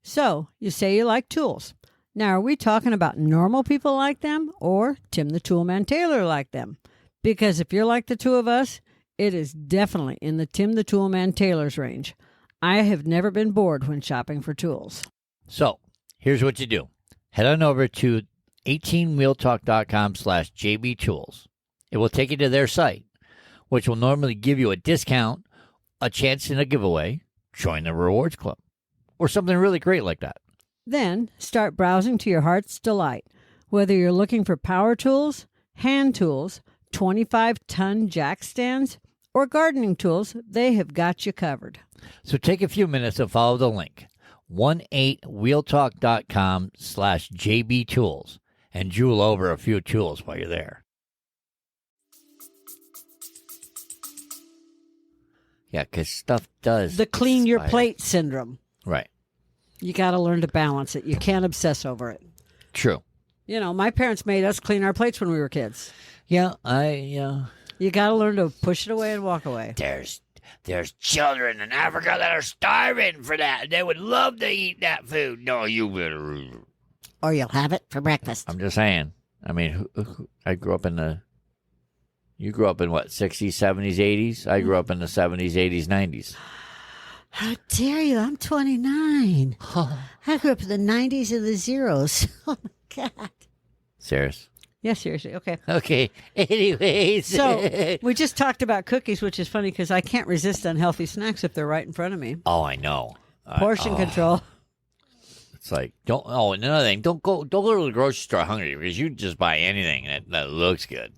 So you say you like tools. Now, are we talking about normal people like them or Tim the Toolman Taylor like them? Because if you're like the two of us, it is definitely in the Tim the Toolman Taylor's range. I have never been bored when shopping for tools. So here's what you do. Head on over to 18wheeltalk.com/JBTools. It will take you to their site, which will normally give you a discount, a chance in a giveaway, join the rewards club, or something really great like that. Then start browsing to your heart's delight. Whether you're looking for power tools, hand tools, 25-ton jack stands, or gardening tools, they have got you covered. So take a few minutes to follow the link, 18wheeltalk.com/JBTools, and jewel over a few tools while you're there. Yeah, because stuff does. The clean your expire. plate syndrome. Right. You got to learn to balance it. You can't obsess over it. True. You know, my parents made us clean our plates when we were kids. Yeah, You got to learn to push it away and walk away. There's children in Africa that are starving for that. They would love to eat that food. No, you better. Or you'll have it for breakfast. I'm just saying. I mean, I grew up in the. You grew up in what, 60s, 70s, 80s? I grew up in the 70s, 80s, 90s. How dare you? I'm 29. I grew up in the 90s and the zeros. Oh, my God. Serious? Yeah, seriously. Okay. Okay. Anyways. So we just talked about cookies, which is funny because I can't resist unhealthy snacks if they're right in front of me. Oh, I know. Portion control. It's like, another thing, don't go to the grocery store hungry because you just buy anything that looks good.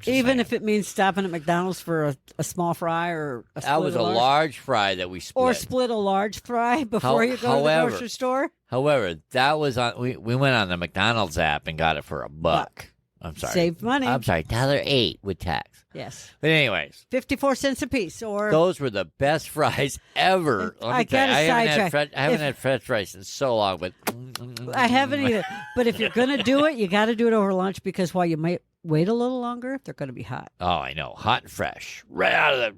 Even if it means stopping at McDonald's for a small fry or a split. That was a large fry that we split. Or split a large fry before you go to the grocery store. However, that was on. We went on the McDonald's app and got it for $1. I'm sorry. Saved money. I'm sorry, $1.08 with tax. Yes. But anyways, 54 cents a piece. Or those were the best fries ever. I haven't had French fries in so long, but I haven't either. But if you're gonna do it, you got to do it over lunch because while you might wait a little longer, they're going to be hot. Oh, I know, hot and fresh, right out of the.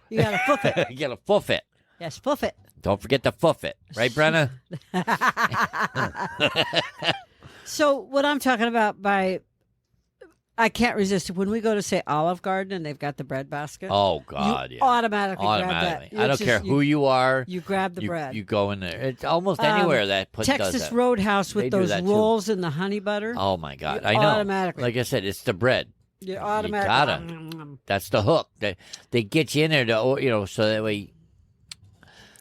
You got to foof it. You got to foof it. Yes, foof it. Don't forget to foof it, right, Brenna? So what I'm talking about by I can't resist it. When we go to, say, Olive Garden and they've got the bread basket. Oh, God, you yeah. Automatically grab that. I don't care who you are. You grab the bread. You go in there. It's almost anywhere that does that. Texas Roadhouse with those rolls and the honey butter. Oh, my God. I know. Automatically. Like I said, it's the bread. You automatically. You gotta. That's the hook. They get you in there to, so that way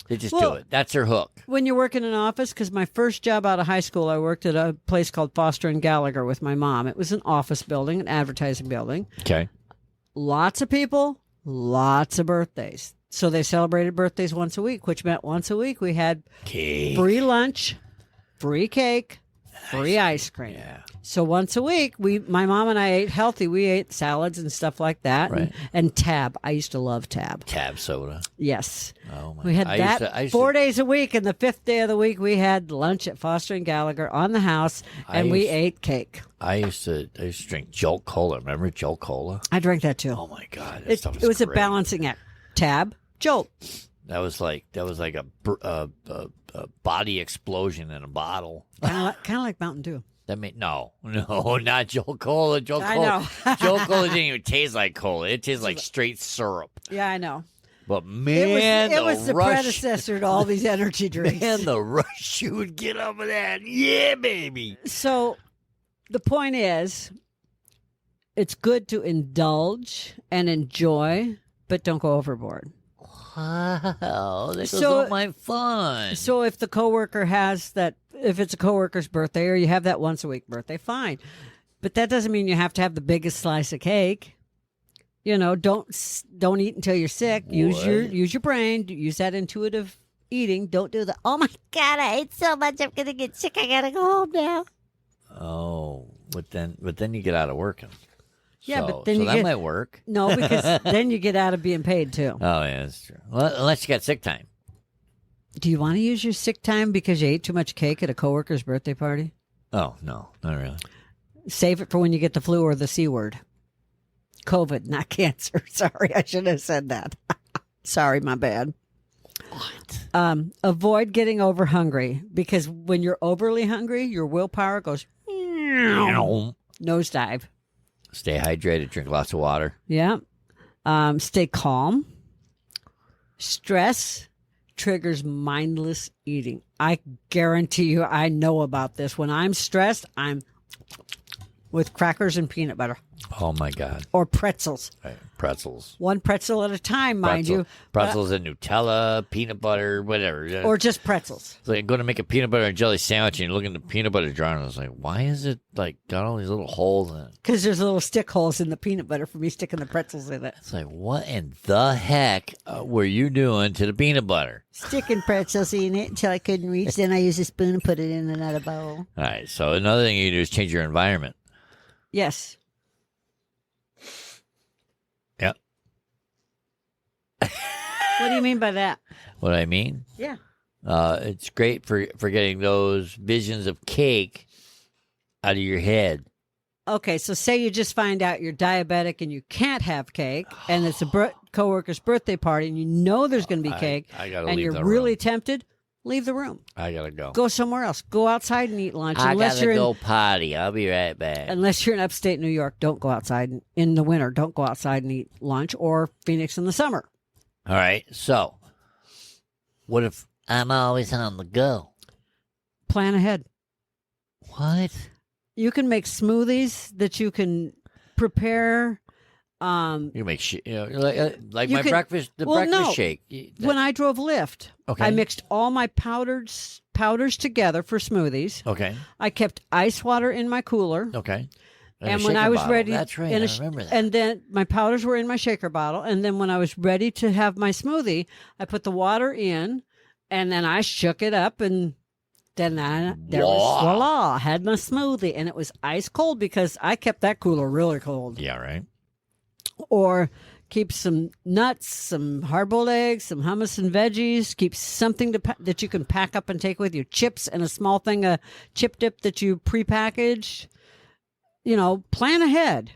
they just do it. That's their hook. When you work in an office, because my first job out of high school, I worked at a place called Foster and Gallagher with my mom. It was an office building, an advertising building. Okay. Lots of people, lots of birthdays. So they celebrated birthdays once a week, which meant once a week we had cake, free lunch, free cake, free ice cream. Yeah. So once a week, my mom and I ate healthy. We ate salads and stuff like that. Right. And Tab. I used to love Tab. Tab soda. Yes. Oh, my We had God. that 4 days a week, and the fifth day of the week, we had lunch at Foster and Gallagher on the house, and we ate cake. I used to drink Jolt Cola. Remember Jolt Cola? I drank that too. Oh, my God. It was a balancing act. Tab, Jolt. That was like a body explosion in a bottle. Kind of like Mountain Dew. That made no, not Jolt Cola. Jolt I Cola. know. Jolt Cola didn't even taste like cola. It tastes like straight syrup. Yeah, I know. But man, it was the rush, predecessor to all these energy drinks. Man, the rush you would get off of that. Yeah, baby. So the point is, it's good to indulge and enjoy, but don't go overboard. Wow, that goes all my fun. So if the coworker has that, if it's a coworker's birthday or you have that once a week birthday, fine. But that doesn't mean you have to have the biggest slice of cake. Don't eat until you're sick. Use your brain. Use that intuitive eating. Don't do the, oh my God, I ate so much, I'm gonna get sick. I gotta go home now. Oh, but then you get out of working. Yeah, so, but then that might work. No, because then you get out of being paid too. Oh, yeah, that's true. Well, unless you got sick time. Do you want to use your sick time because you ate too much cake at a coworker's birthday party? Oh, no, not really. Save it for when you get the flu or the C word. COVID, not cancer. Sorry, I shouldn't have said that. Sorry, my bad. What? Avoid getting over hungry because when you're overly hungry, your willpower goes nosedive. Stay hydrated. Drink lots of water. Yeah. Stay calm. Stress triggers mindless eating. I guarantee you, I know about this. When I'm stressed, I'm with crackers and peanut butter. Oh, my God. Or pretzels. Right. Pretzels. One pretzel at a time, mind you. Pretzels and Nutella, peanut butter, whatever. Or just pretzels. It's like I'm going to make a peanut butter and jelly sandwich, and you look in the peanut butter jar, and I was like, why is it got all these little holes in it? Because there's little stick holes in the peanut butter for me sticking the pretzels in it. It's like, what in the heck were you doing to the peanut butter? Sticking pretzels in it until I couldn't reach. Then I used a spoon and put it in another bowl. All right, so another thing you do is change your environment. Yes. Yep. What do you mean by that? What I mean? Yeah. It's great for getting those visions of cake out of your head. Okay, so say you just find out you're diabetic and you can't have cake, and it's a coworker's birthday party, and you know there's going to be cake, I gotta and leave you're the really room. tempted, leave the room. I gotta go. Go somewhere else. Go outside and eat lunch. I unless gotta you're go potty. I'll be right back. unless you're in upstate New York, don't go outside in the winter. Don't go outside and eat lunch, or Phoenix in the summer. All right. So, what if I'm always on the go? Plan ahead. What? You can make smoothies that you can prepare. You make like You my could- breakfast, the well, breakfast no. shake. When I drove Lyft, Okay. I mixed all my powders together for smoothies. Okay. I kept ice water in my cooler. Okay. And a when I shaker was bottle. ready, That's right. in I a sh- remember that. And then my powders were in my shaker bottle. And then when I was ready to have my smoothie, I put the water in, and then I shook it up, and then there was voila, I had my smoothie, and it was ice cold because I kept that cooler really cold. Yeah. Right. Or keep some nuts, some hard-boiled eggs, some hummus and veggies. Keep something that you can pack up and take with you. Chips and a small thing of chip dip that you prepackaged. Plan ahead.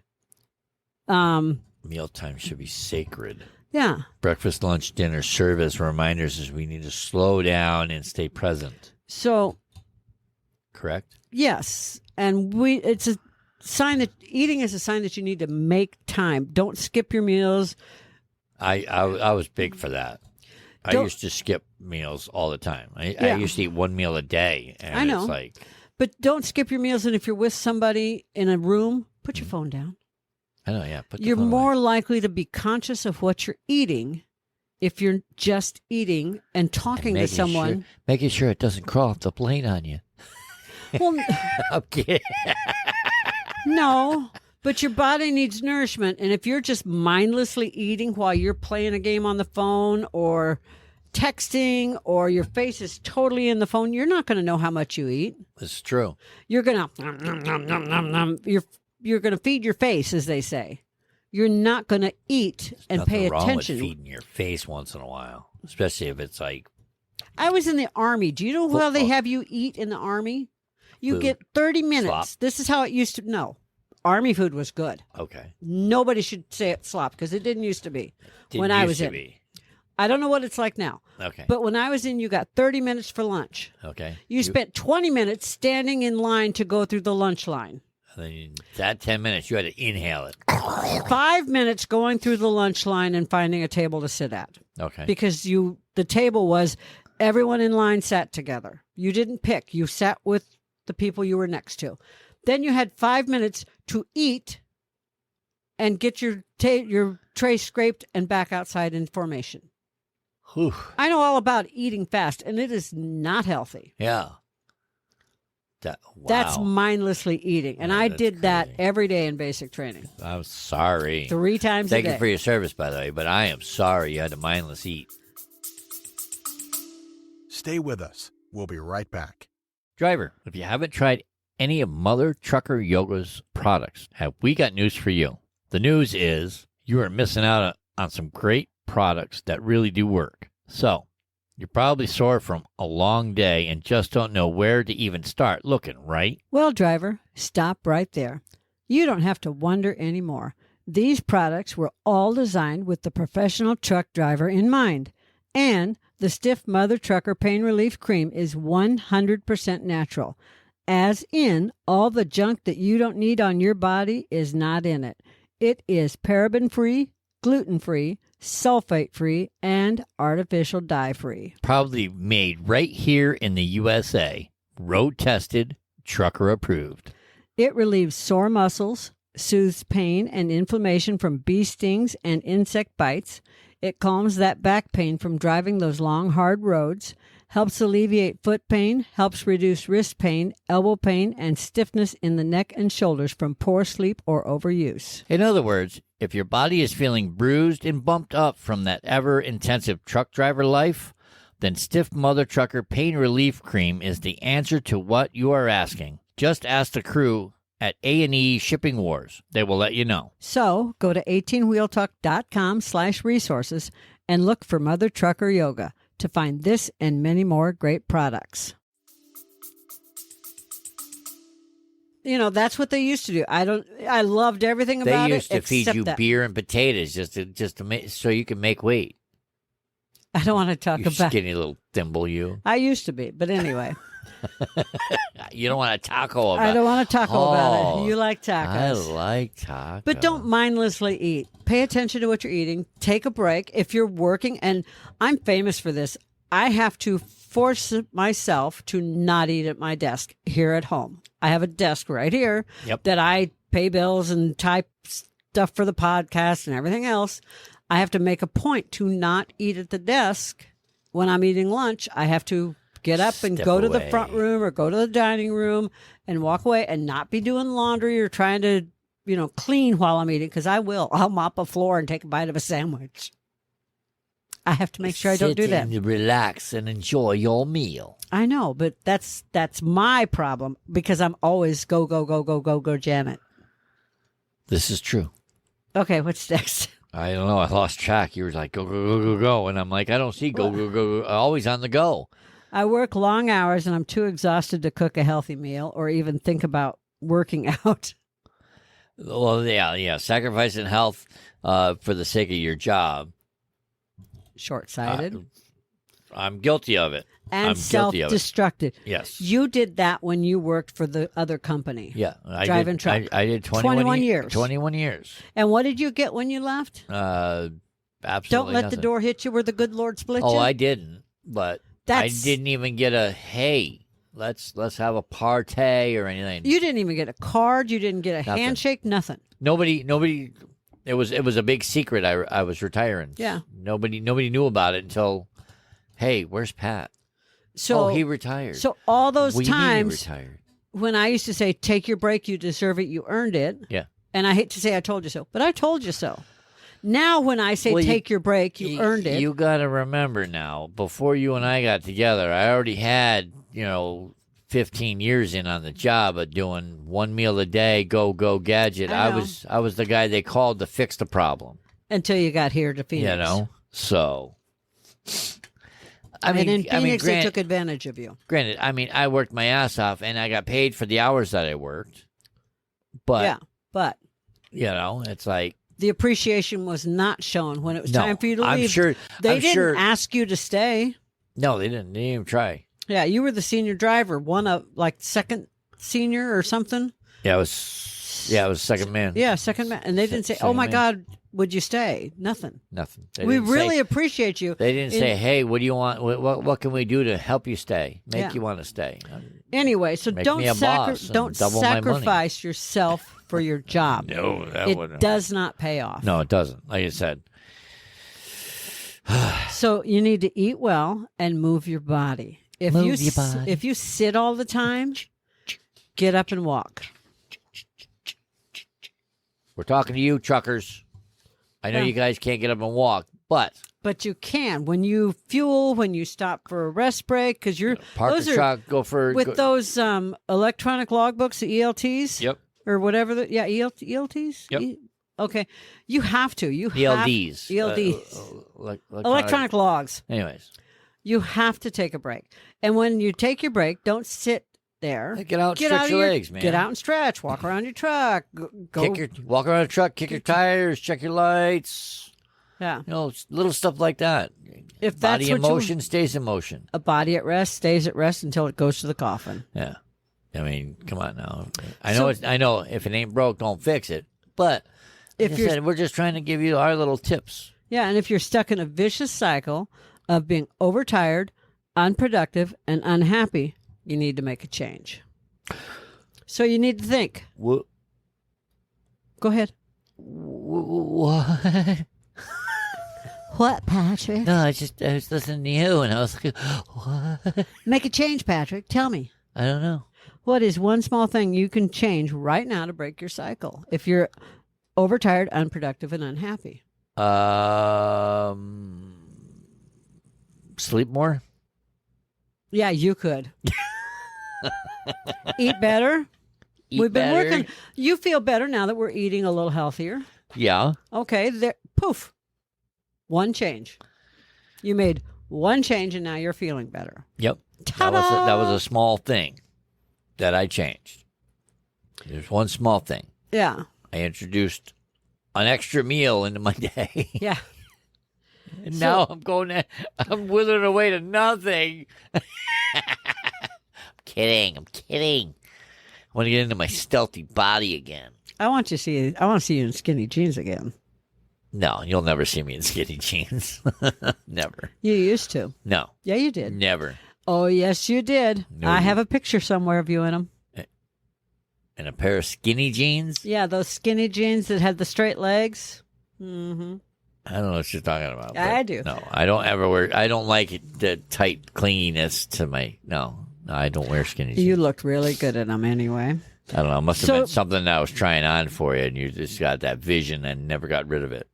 Mealtime should be sacred. Yeah. Breakfast, lunch, dinner, service reminders is we need to slow down and stay present. So, Correct? yes. And it's a sign that eating is a sign that you need to make time. Don't skip your meals. I was big for that. I Don't- used to skip meals all the time. I Yeah. used to eat one meal a day. And I know. It's like, But don't skip your meals. And if you're with somebody in a room, put your phone down. I know, yeah. Put the You're phone away. more likely to be conscious of what you're eating if you're just eating and talking to someone. Making sure it doesn't crawl off the plane on you. Well, Okay. no, but your body needs nourishment. And if you're just mindlessly eating while you're playing a game on the phone or texting, or your face is totally in the phone, you're not going to know how much you eat. It's true. You're going to you're going to feed your face, as they say. You're not going to eat and Nothing pay wrong attention. with feeding your face once in a while, especially if it's like I was in the Army. Do you know how they Football. have you eat in the Army? You Food. get 30 minutes. Slop. This is how it used to. No, Army food was good. okay. Nobody should say it slop because it didn't used to be Didn't when I used was to in. be. I don't know what it's like now. Okay. But when I was in, you got 30 minutes for lunch. Okay. You spent 20 minutes standing in line to go through the lunch line. Then that 10 minutes, you had to inhale it. 5 minutes going through the lunch line and finding a table to sit at. Okay. Because the table was everyone in line sat together. You didn't pick. You sat with the people you were next to. Then you had 5 minutes to eat and get your tray scraped and back outside in formation. Whew. I know all about eating fast, and it is not healthy. Yeah. That's Wow. mindlessly eating. And Yeah, I that's did that crazy. every day in basic training. I'm sorry. 3 times Thank a day. you for your service, by the way, but I am sorry you had to mindless eat. Stay with us. We'll be right back. Driver, if you haven't tried any of Mother Trucker Yoga's products, have we got news for you. The news is you are missing out on some great products that really do work. So, you're probably sore from a long day and just don't know where to even start looking, right? Well, driver, stop right there. You don't have to wonder anymore. These products were all designed with the professional truck driver in mind. And the Stiff Mother Trucker Pain Relief Cream is 100% natural. As in, all the junk that you don't need on your body is not in it. It is paraben-free, gluten-free, sulfate-free, and artificial dye-free. Probably made right here in the USA. Road tested, trucker approved. It relieves sore muscles, soothes pain and inflammation from bee stings and insect bites. It calms that back pain from driving those long, hard roads, helps alleviate foot pain, helps reduce wrist pain, elbow pain, and stiffness in the neck and shoulders from poor sleep or overuse. In other words, if your body is feeling bruised and bumped up from that ever-intensive truck driver life, then Stiff Mother Trucker Pain Relief Cream is the answer to what you are asking. Just ask the crew at A&E Shipping Wars. They will let you know. So go to 18wheeltalk.com/resources and look for Mother Trucker Yoga. to find this and many more great products. You know, that's what they used to do. I loved everything about it. They used to feed except you that. beer and potatoes just to make, so you can make weight. I don't want to talk You about. skinny little thimble, you. I used to be, but anyway, You don't want a taco about. I don't want to taco about Oh, it. You like tacos. I like tacos. But don't mindlessly eat. Pay attention to what you're eating. Take a break. If you're working, and I'm famous for this, I have to force myself to not eat at my desk here at home. I have a desk right here Yep. that I pay bills and type stuff for the podcast and everything else. I have to make a point to not eat at the desk when I'm eating lunch. I have to get up and Step go to the away. front room or go to the dining room and walk away and not be doing laundry or trying to, clean while I'm eating, because I will. I'll mop a floor and take a bite of a sandwich. I have to make sure I don't do Sit that. and relax and enjoy your meal. I know, but that's my problem, because I'm always go, Janet. This is true. Okay, what's next? I don't know. I lost track. You were like, go. And I'm like, I don't see go. Always on the go. I work long hours and I'm too exhausted to cook a healthy meal or even think about working out. Well, yeah. Sacrificing health for the sake of your job. Short-sighted I'm guilty of it. and I'm guilty of it. self-destructive. Yes. You did that when you worked for the other company. Yeah. I Driving did, truck. I did 21 years. 21 years. And what did you get when you left? Absolutely Don't let nothing. the door hit you where the good Lord split you. Oh, I didn't. But That's- I didn't even get a, hey, let's have a party or anything. You didn't even get a card. You didn't get a Nothing. handshake. Nothing. Nobody. It was a big secret. I was retiring. Yeah. Nobody knew about it until, hey, where's Pat? So he retired. So all those What do you mean he times retired? when I used to say, "Take your break. You deserve it. You earned it." Yeah. And I hate to say I told you so, but I told you so. Now when I say Well, take your break, you earned it. You got to remember now. Before you and I got together, I already had 15 years in on the job of doing one meal a day, go gadget. I know. I was the guy they called to fix the problem. Until you got here to Phoenix. So. And in Phoenix, they granted, took advantage of you. Granted, I worked my ass off and I got paid for the hours that I worked. But, Yeah, but it's like. the appreciation was not shown when it was No, time for you to I'm leave. sure. They I'm didn't sure, ask you to stay. No, they didn't. They didn't even try. Yeah, you were the senior driver, one of second senior or something. Yeah, it was second man. Yeah, second man. And they didn't say, Second "Oh my man. God, would you stay?" Nothing. Nothing. They We didn't really say, appreciate you. They didn't say, "Hey, what do you want? What can we do to help you stay? Make Yeah. you want to stay?" Anyway, so Make don't me a boss and don't double my money. sacrifice yourself for your job. No, that It wouldn't. does not pay off. No, it doesn't. Like I said, So you need to eat well and move your body. If Move you your body. if you sit all the time, get up and walk. we're talking to you, truckers. I know Yeah. you guys can't get up and walk, but But you can when you fuel, when you stop for a rest break, because you're park those the are truck, go for with those electronic logbooks, the ELTs. Yep. Or whatever. ELTs. Yep. Okay. You have to. You have ELDs. ELDs. Electronic. logs. Anyways, You have to take a break. And when you take your break, don't sit there. get out, Get stretch out your of legs, man. Get out and stretch. Walk around your truck. Go. Walk around the truck, kick your tires, check your lights. Yeah. Little stuff like that. If that's Body in what you- motion stays in motion. A body at rest stays at rest until it goes to the coffin. Yeah. I mean, come on now. So- I know if it ain't broke, don't fix it. But If like I you're- said, we're just trying to give you our little tips. Yeah, and if you're stuck in a vicious cycle of being overtired, unproductive, and unhappy, you need to make a change. So you need to think. What? Go ahead. What? What, Patrick? No, I was listening to you, and I was like, what? Make a change, Patrick. Tell me. I don't know. What is one small thing you can change right now to break your cycle if you're overtired, unproductive, and unhappy? Sleep more. Yeah, you could. Eat better. Eat We've been better. working. You feel better now that we're eating a little healthier. Yeah. Okay, there. Poof. One change. You made One change, and now you're feeling better. Yep. Ta-da! That was a small thing that I changed. There's one small thing. Yeah. I introduced an extra meal into my day. Yeah. And now I'm withering away to nothing. I'm kidding. I want to get into my stealthy body again. I want to see you in skinny jeans again. No, you'll never see me in skinny jeans. Never. You used to. No. Yeah, you did. Never. Oh, yes, you did. No. I have a picture somewhere of you in them. In a pair of skinny jeans? Yeah, those skinny jeans that had the straight legs. Mm-hmm. I don't know what you're talking about. I do. No, I don't ever wear. I don't like the tight clinginess to my. No, I don't wear skinny jeans. You looked really good in them anyway. I don't know. It must have been something that I was trying on for you, and you just got that vision and never got rid of it.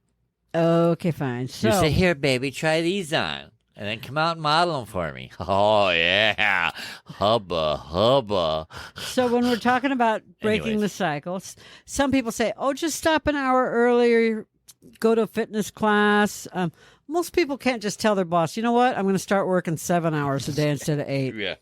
Okay, fine. So You say, "Here, baby, try these on," and then come out and model them for me. Oh yeah, hubba. So when we're talking about breaking the cycles, some people say, "Oh, just stop an hour earlier, go to a fitness class." Most people can't just tell their boss, "You know what? I'm going to start working 7 hours a day instead of 8."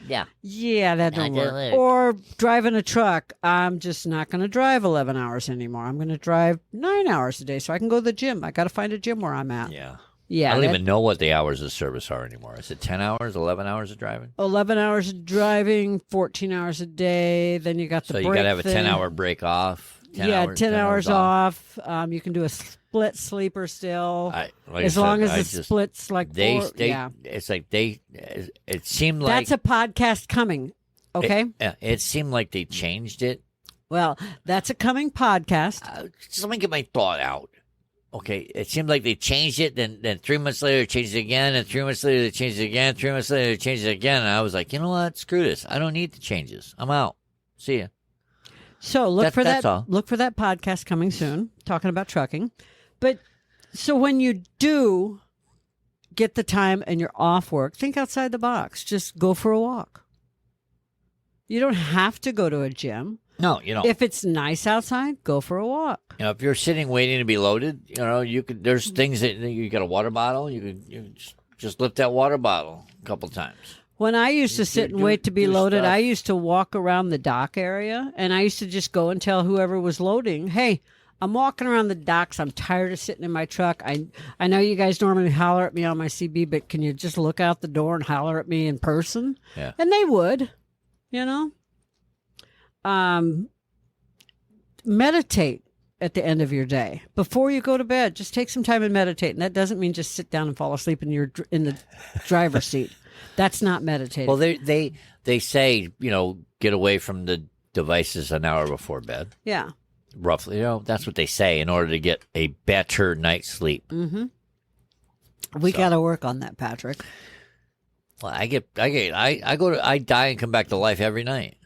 Yeah. Yeah, that don't Not gonna work. work. Or driving a truck. I'm just not going to drive 11 hours anymore. I'm going to drive 9 hours a day so I can go to the gym. I got to find a gym where I'm at. Yeah. Yeah, I don't even know what the hours of service are anymore. Is it 10 hours, 11 hours of driving? 11 hours of driving, 14 hours a day. Then you got the So break you got to have a thing. 10-hour break off. 10 hours off. You can do a split sleeper still. As long as the split's like four. Yeah. It's like it seemed like. That's a podcast coming. Okay. It seemed like they changed it. Well, that's a coming podcast. Just let me get my thought out. Okay, it seemed like they changed it, then 3 months later they changed it again, and 3 months later they changed it again, 3 months later they changed it again, and I was like, you know what? Screw this. I don't need the changes. I'm out. See ya. So look for that's that. all. Look for that podcast coming soon, talking about trucking. But so when you do get the time and you're off work, think outside the box. Just go for a walk. You don't have to go to a gym. No, you know. If it's nice outside, go for a walk. You know, if you're sitting waiting to be loaded, you know, you could. There's things that you got a water bottle. You can just lift that water bottle a couple times. When I used to sit and wait to be loaded, I used to walk around the dock area, and I used to just go and tell whoever was loading, "Hey, I'm walking around the docks. I'm tired of sitting in my truck. I know you guys normally holler at me on my CB, but can you just look out the door and holler at me in person?" Yeah. And they would, you know. Meditate at the end of your day before you go to bed. Just take some time and meditate, and that doesn't mean just sit down and fall asleep in the driver's seat. That's not meditating. Well, they say, you know, get away from the devices an hour before bed. Yeah. Roughly, you know, that's what they say in order to get a better night's sleep. Mm-hmm. We got to work on that, Patrick. Well, I die and come back to life every night.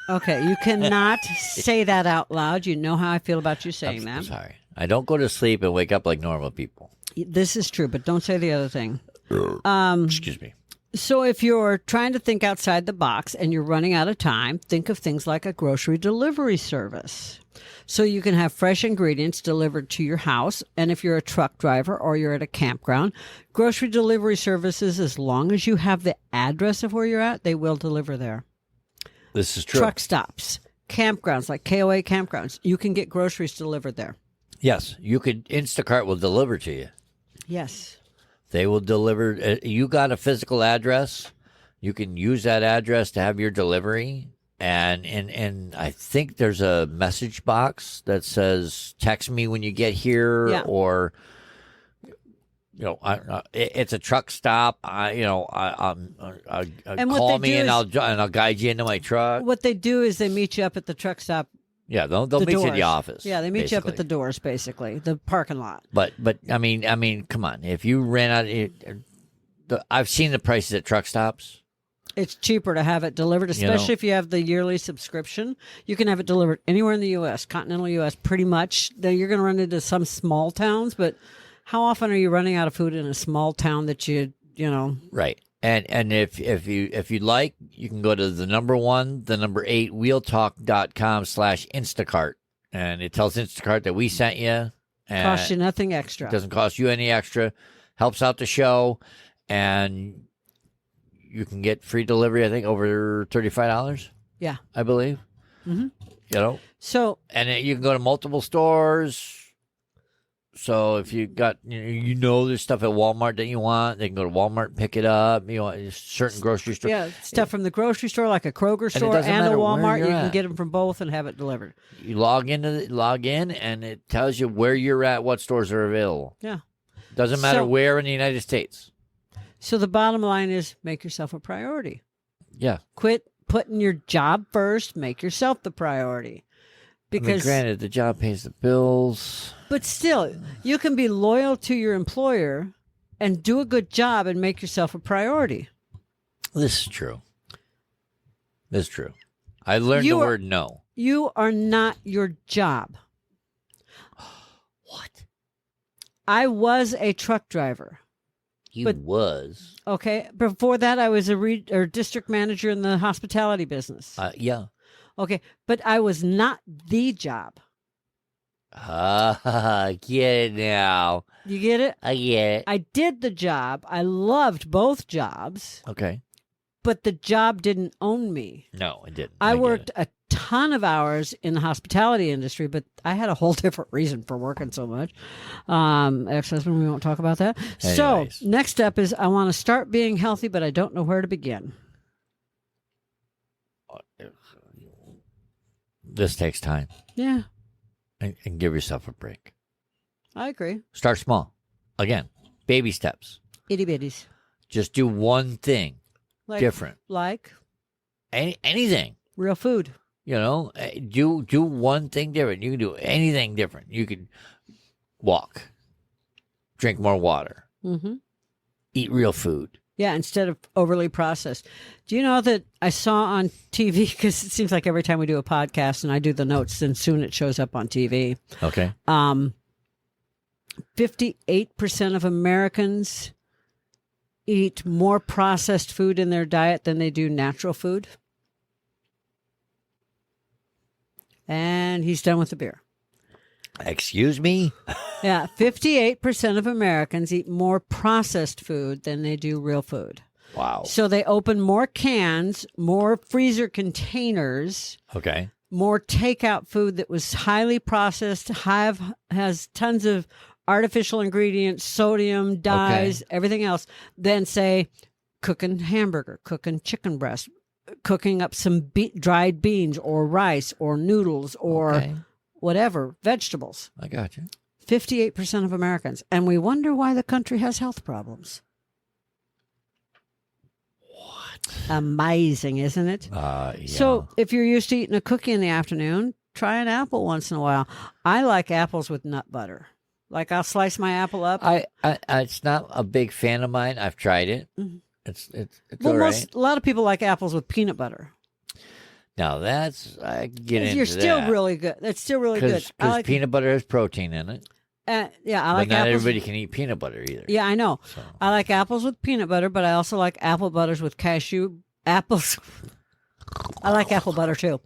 Okay, you cannot say that out loud. You know how I feel about you saying I'm that. sorry. I don't go to sleep and wake up like normal people. This is true, but don't say the other thing. Excuse me. So if you're trying to think outside the box and you're running out of time, think of things like a grocery delivery service. So you can have fresh ingredients delivered to your house. And if you're a truck driver or you're at a campground, grocery delivery services, as long as you have the address of where you're at, they will deliver there. This is true. Truck stops, campgrounds like KOA campgrounds, you can get groceries delivered there. Yes, you could. Instacart will deliver to you. Yes. They will deliver. You got a physical address. You can use that address to have your delivery. And I think there's a message box that says, text me when you get here. Yeah. Or, you know, it's a truck stop. Call me and I'll guide you into my truck. What they do is they meet you up at the truck stop. Yeah, they'll the meet you at the doors. office. Yeah, they meet you up at basically. the doors, basically, the parking lot. But I mean, come on. If you ran out, I've seen the prices at truck stops. It's cheaper to have it delivered, especially if you have the yearly subscription. You can have it delivered anywhere in the U.S., continental U.S., pretty much. Now, you're going to run into some small towns, but how often are you running out of food in a small town that you know? Right. And if you'd like, you can go to the number 8 wheeltalk.com/Instacart. And it tells Instacart that we sent you. And Costs you nothing extra. it doesn't cost you any extra. helps out the show, and you can get free delivery, I think, over $35, Yeah. I believe. Mhm. You know? So, And you can go to multiple stores. So if you got, there's stuff at Walmart that you want, they can go to Walmart and pick it up. You want certain grocery store. yeah, stuff from the grocery store, like a Kroger it store doesn't and the matter where Walmart, you're you can at. get them from both and have it delivered. You log in, and it tells you where you're at, what stores are available. Yeah. Doesn't matter So- where in the United States. So the bottom line is make yourself a priority. Yeah. Quit putting your job first. Make yourself the priority. Because, granted, the job pays the bills. but still, you can be loyal to your employer and do a good job and make yourself a priority. This is true. This is true. I learned You the are- word no. You are not your job. What? I was a truck driver. You But- was. Okay. Before that, I was a district manager in the hospitality business. Yeah. Okay. But I was not the job. Get it now. You get it? I get it. I did the job. I loved both jobs, Okay. but the job didn't own me. No, it didn't. I get worked it. a ton of hours in the hospitality industry, but I had a whole different reason for working so much. Ex-husband, we won't talk about that. Anyways. So next up is I want to start being healthy, but I don't know where to begin. This takes time. Yeah, And give yourself a break. I agree. Start small. Again, baby steps. Itty bitties. Just do one thing Like, different. Like Anything. real food. Do one thing different. You can do anything different. You could walk, drink more water, Mm-hmm. eat real food. Yeah, instead of overly processed. Do you know that I saw on TV, because it seems like every time we do a podcast and I do the notes, then soon it shows up on TV. Okay. 58% of Americans eat more processed food in their diet than they do natural food. And he's done with the beer. Excuse me? Yeah, 58% of Americans eat more processed food than they do real food. Wow. So they open more cans, more freezer containers, Okay. more takeout food that was highly processed, has tons of artificial ingredients, sodium, dyes, everything else, than say cooking hamburger, cooking chicken breast, cooking up some dried beans or rice or noodles or Okay. whatever, vegetables. I got you. 58% of Americans. And we wonder why the country has health problems. What? Amazing, isn't it? Yeah. So if you're used to eating a cookie in the afternoon, try an apple once in a while. I like apples with nut butter. Like I'll slice my apple up. I it's not a big fan of mine. I've tried it. Mhm. It's Well, all right. a lot of people like apples with peanut butter. Now that's I can get into You're still that. really good. That's still really good. Because I like, peanut butter has protein in it. yeah, I like but not apples. everybody can eat peanut butter either. Yeah, I know. So. I like apples with peanut butter, but I also like apple butters with cashew apples. I like apple butter too.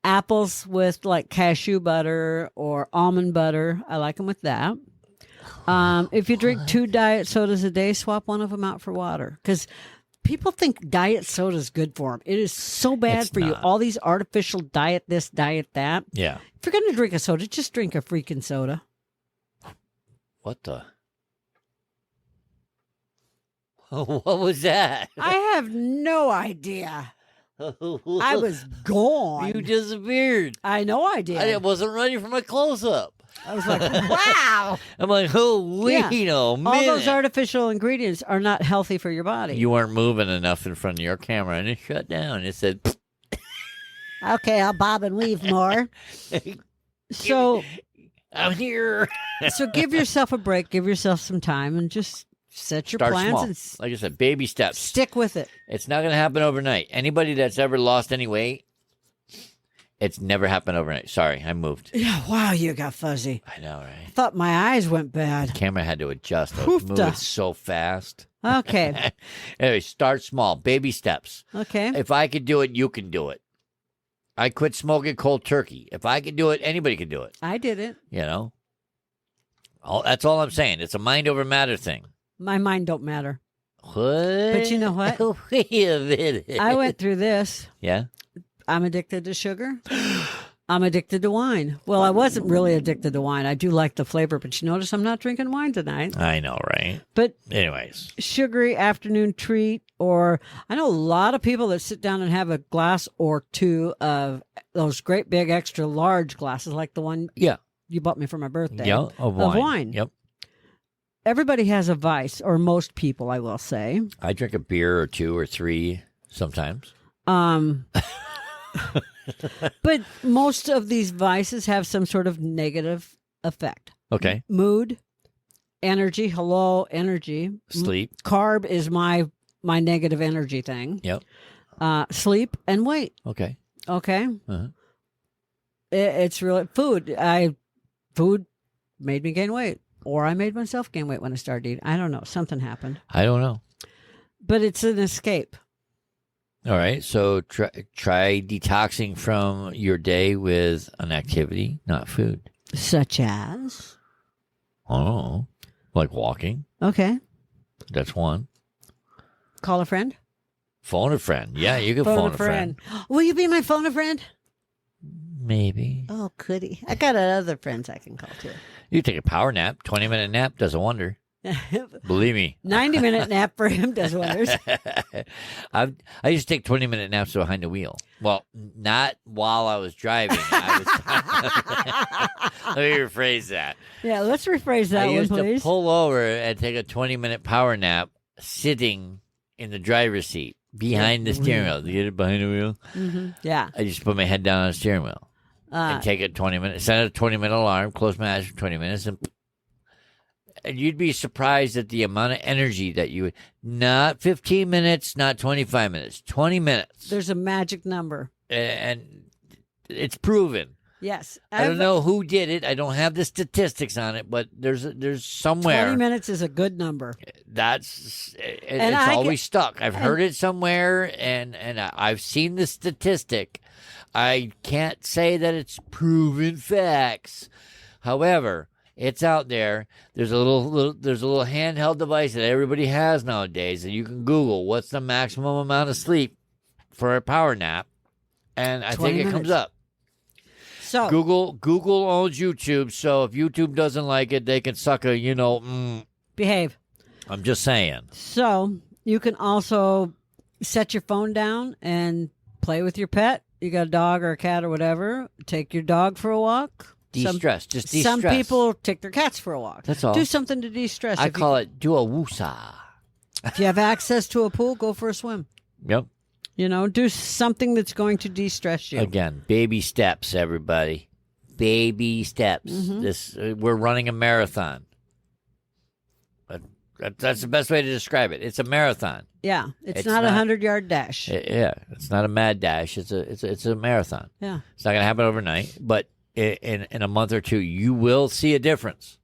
Apples with like cashew butter or almond butter. I like them with that. If you drink 2 diet sodas a day, swap one of them out for water. Because people think diet soda is good for them. It is so bad It's for you. not. All these artificial diet this, diet that. Yeah. If you're going to drink a soda, just drink a freaking soda. What the? What was that? I have no idea. I was gone. You disappeared. I know I did. I wasn't ready for my close up. I was like, wow. I'm like, oh, wait a minute. All those artificial ingredients are not healthy for your body. You weren't moving enough in front of your camera, and it shut down. It said, Okay, I'll bob and weave more. so I'm here. so give yourself a break, give yourself some time, and just set your Start plans small. and Like I said, baby steps. stick with it. It's not going to happen overnight. Anybody that's ever lost any weight, it's never happened overnight. Sorry, I moved. Yeah, wow, you got fuzzy. I know, right? I thought my eyes went bad. Camera had to adjust. I was Hoofda. moving so fast. Okay. Anyway, start small. Baby steps. Okay. If I could do it, you can do it. I quit smoking cold turkey. If I could do it, anybody could do it. I did it. You know? That's all I'm saying. It's a mind over matter thing. My mind don't matter. What? But you know what? Wait a minute. I went through this. Yeah? I'm addicted to sugar. I'm addicted to wine. Well, I wasn't really addicted to wine. I do like the flavor, but you notice I'm not drinking wine tonight. I know, right? But anyways. Sugary afternoon treat, or I know a lot of people that sit down and have a glass or two of those great big extra large glasses, like the one Yeah. you bought me for my birthday. Yeah, of wine. Of wine. Yep. Everybody has a vice, or most people, I will say. I drink a beer or two or three sometimes. But most of these vices have some sort of negative effect. Okay. Mood, energy, energy. Sleep. Carb is my negative energy thing. Yep. Sleep and weight. Okay. Okay. Uh-huh. It's really food. Food made me gain weight, or I made myself gain weight when I started eating. I don't know. Something happened. I don't know. But it's an escape. All right. So try detoxing from your day with an activity, not food. Such as? I don't know. Like walking. Okay. That's one. Call a friend? Phone a friend. Yeah, you can phone a friend. Will you be my phone a friend? Maybe. Oh, goody. I got other friends I can call too. You take a power nap. 20-minute nap does a wonder. Believe me. 90-minute nap for him does wonders. I used to take 20-minute naps behind the wheel. Well, not while I was driving. Let me rephrase that. Yeah, let's rephrase that I one, used please. to pull over and take a 20-minute power nap sitting in the driver's seat behind the steering wheel. Do you get it behind the wheel? Mm-hmm. Yeah. I just put my head down on the steering wheel and take a 20-minute, set a 20-minute alarm, close my eyes for 20 minutes, and you'd be surprised at the amount of energy that you would. Not 15 minutes, not 25 minutes, 20 minutes. There's a magic number. And it's proven. Yes. I don't know who did it. I don't have the statistics on it, but there's somewhere. 20 minutes is a good number. It's always stuck. I've heard it somewhere, and I've seen the statistic. I can't say that it's proven facts. However, it's out there. There's a little handheld device that everybody has nowadays, and you can Google what's the maximum amount of sleep for a power nap, and I think it comes up. So Google owns YouTube, so if YouTube doesn't like it, they can suck a behave. I'm just saying. So you can also set your phone down and play with your pet. You got a dog or a cat or whatever. Take your dog for a walk. De-stress. Just de-stress. Some people take their cats for a walk. That's all. Do something to de-stress. I call it do a woosah. If you have access to a pool, go for a swim. Yep. Do something that's going to de-stress you. Again, baby steps, everybody. Baby steps. Mm-hmm. We're running a marathon. That's the best way to describe it. It's a marathon. Yeah, it's not a 100-yard dash. Yeah, it's not a mad dash. It's a marathon. Yeah, it's not going to happen overnight, but in a month or two, you will see a difference.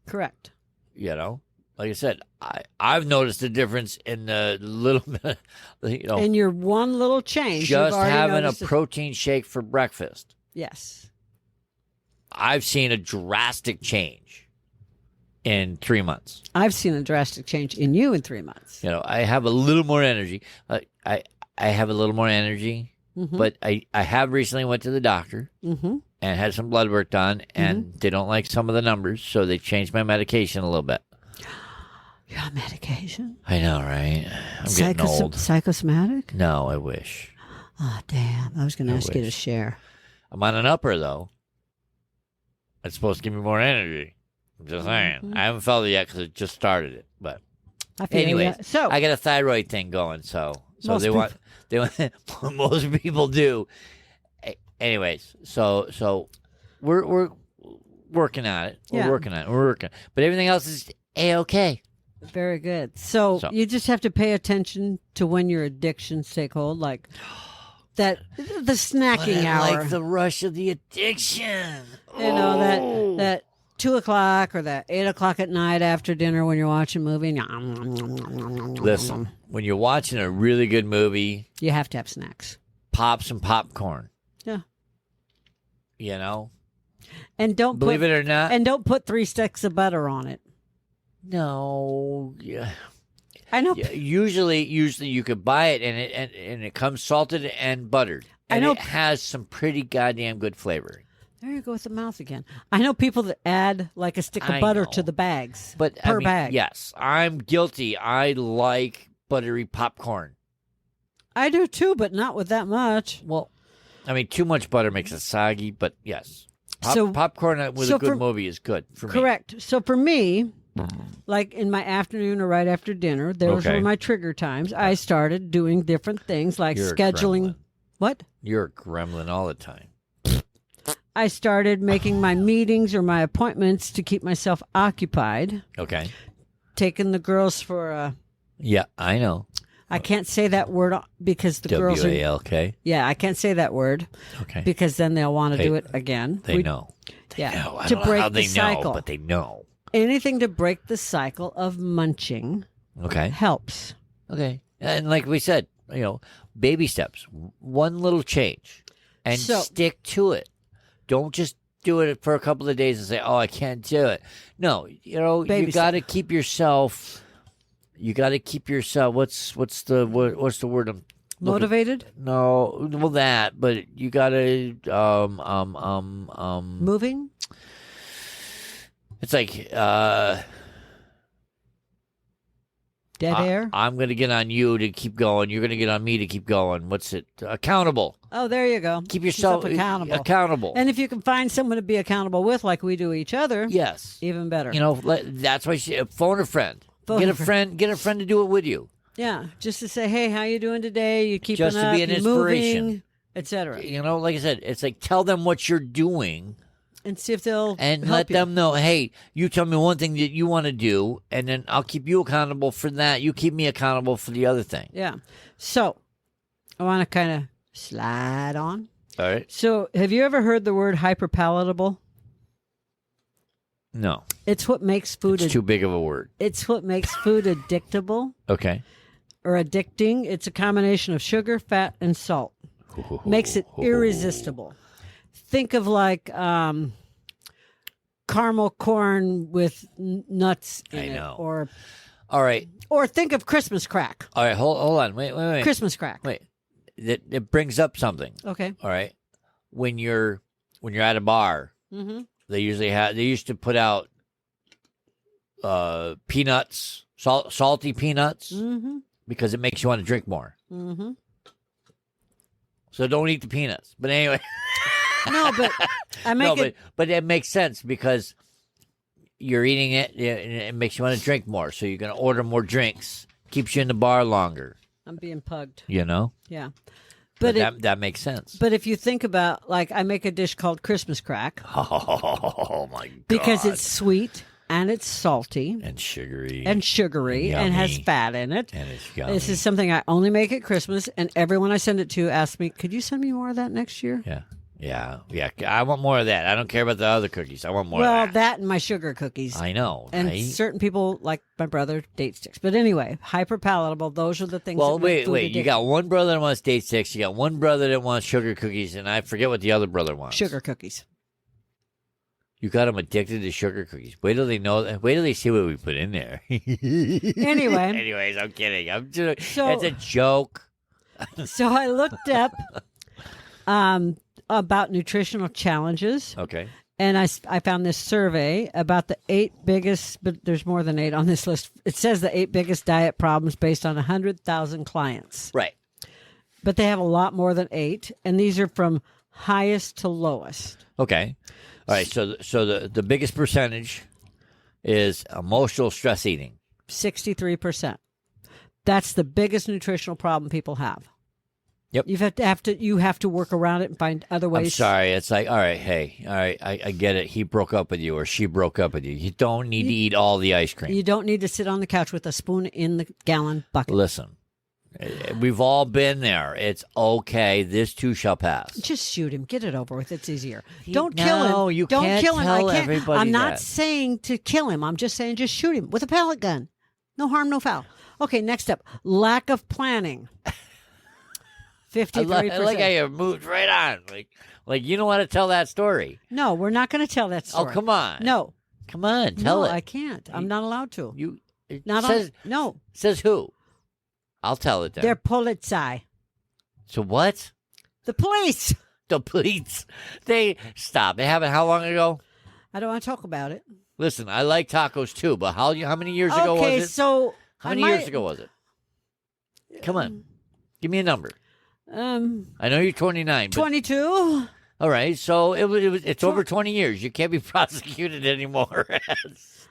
Correct. Like I said, I've noticed a difference in the little bit. In your one little change, just having a protein shake for breakfast. Yes, I've seen a drastic change in 3 months. I've seen a drastic change in you in 3 months. I have a little more energy. I have a little more energy, but I have recently went to the doctor and had some blood work done, and they don't like some of the numbers, so they changed my medication a little bit. You're on medication? I know, right? I'm getting old. Psychosomatic? No, I wish. Oh, damn. I was going to ask you to share. I'm on an upper, though. It's supposed to give me more energy. I'm just saying. I haven't felt it yet because it just started it. But anyways, so I got a thyroid thing going, so they want most people do. Anyways, so we're working on it. We're working. But everything else is A-okay. Very good. So you just have to pay attention to when your addictions take hold, like the snacking hour. Like the rush of the addiction. That 2 o'clock or that 8 o'clock at night after dinner when you're watching a movie. Listen, when you're watching a really good movie, you have to have snacks. Pop some popcorn. Yeah. And don't believe it or not. And don't put 3 sticks of butter on it. No. Yeah. I know. Usually you could buy it and it comes salted and buttered. I And know. it has some pretty goddamn good flavor. There you go with the mouth again. I know people that add like a stick of I butter know. to the bags. But per bag. yes, I'm guilty. I like buttery popcorn. I do too, but not with that much. Well, too much butter makes it soggy, but yes. So- Popcorn with so a good for- movie is good for me. Correct. So for me, like in my afternoon or right after dinner, those Okay. were my trigger times. I started doing different things like You're a scheduling. gremlin. What? You're a gremlin all the time. I started making my meetings or my appointments to keep myself occupied. Okay. Taking the girls for a. Yeah, I know. I can't say that word because the girls are. WALK. Yeah, I can't say that word Okay. because then they'll want to Hey, do it again. They know. Yeah, No, I to don't know break how the they cycle. know, but they know. Anything to break the cycle of munching Okay. helps. Okay. And like we said, baby steps. One little change. And So- stick to it. Don't just do it for a couple of days and say, "Oh, I can't do it." No, Baby you got to keep yourself. You got to keep yourself. What's the word I'm looking- Motivated, No, well that, but you got to moving. It's like Dead air. I'm going to get on you to keep going. You're going to get on me to keep going. What's it? Accountable. Oh, there you go. Keep yourself accountable. Accountable. And if you can find someone to be accountable with, like we do each other, yes. even better. That's why phone a friend. Phone Get a a friend. Get a friend to do it with you. Yeah, just to say, hey, how you doing today? You keeping Just to up? be an You inspiration. moving, etc. Like I said, it's like tell them what you're doing And see if they'll and help let you. them know. Hey, you tell me one thing that you want to do, and then I'll keep you accountable for that. You keep me accountable for the other thing. Yeah. So I want to kind of slide on. All right. So have you ever heard the word hyperpalatable? No, It's what makes food. it's too big of a word. It's what makes food addictable Okay. or addicting. It's a combination of sugar, fat, and salt. Makes it irresistible. Think of like caramel corn with nuts in I it, know. or All right. think of Christmas crack. All right. Hold on. Wait. Christmas crack. Wait. It brings up something. Okay. All right. When you're at a bar, Mm-hmm. they used to put out peanuts, salty peanuts, Mm-hmm. because it makes you want to drink more. Mm-hmm. So don't eat the peanuts. But anyway, No, but I make it. but it makes sense because you're eating it, and it makes you want to drink more. So you're going to order more drinks. Keeps you in the bar longer. I'm being pugged. Yeah. But that makes sense. but if you think about, like, I make a dish called Christmas crack Oh my god! because it's sweet and it's salty and sugary and sugary and has yummy. fat in it. and it's yummy. This is something I only make at Christmas, and everyone I send it to asks me, "Could you send me more of that next year?" Yeah. I want more of that. I don't care about the other cookies. I want more Well, of that. that and my sugar cookies. I know. And right? certain people, like my brother, date sticks. But anyway, hyper palatable. Those are the things. Well, that make food wait. You addictive. got one brother that wants date sticks. You got one brother that wants sugar cookies, and I forget what the other brother wants. sugar cookies. You got them addicted to sugar cookies. Wait till they know. Wait till they see what we put in there. Anyway, Anyways, I'm kidding. So- it's a joke. so I looked up about nutritional challenges, Okay. and I found this survey about the 8 biggest, but there's more than 8 on this list. It says the 8 biggest diet problems based on 100,000 clients, Right. but they have a lot more than 8, and these are from highest to lowest. Okay. All right. So the biggest percentage is emotional stress eating. 63%. That's the biggest nutritional problem people have. Yep. You have to work around it and find other ways. I'm sorry. It's like, all right, hey, all right, I get it. He broke up with you or she broke up with you. You don't need to eat all the ice cream. You don't need to sit on the couch with a spoon in the gallon bucket. Listen, we've all been there. It's okay. This too shall pass. Just shoot him. Get it over with. It's easier. You- Don't kill him. no, you Don't can't kill him. tell I can't. everybody I'm not that. saying to kill him. I'm just saying just shoot him with a pellet gun. No harm, no foul. Okay, next up, lack of planning. 53%. I like how you moved right on. Like you don't want to tell that story. No, we're not going to tell that story. Oh, come on. No. Come on, tell no, it. I can't. I'm not allowed to. You it Not says no. says who? I'll tell it then. They're Polizei. So what? The police. The police. They stop. It happened how long ago? I don't want to talk about it. Listen, I like tacos too, but how many years ago Okay, was it? so How many years ago was it? Come on. Give me a number. I know you're 29. But, 22. all right, so it's over 20 years. You can't be prosecuted anymore.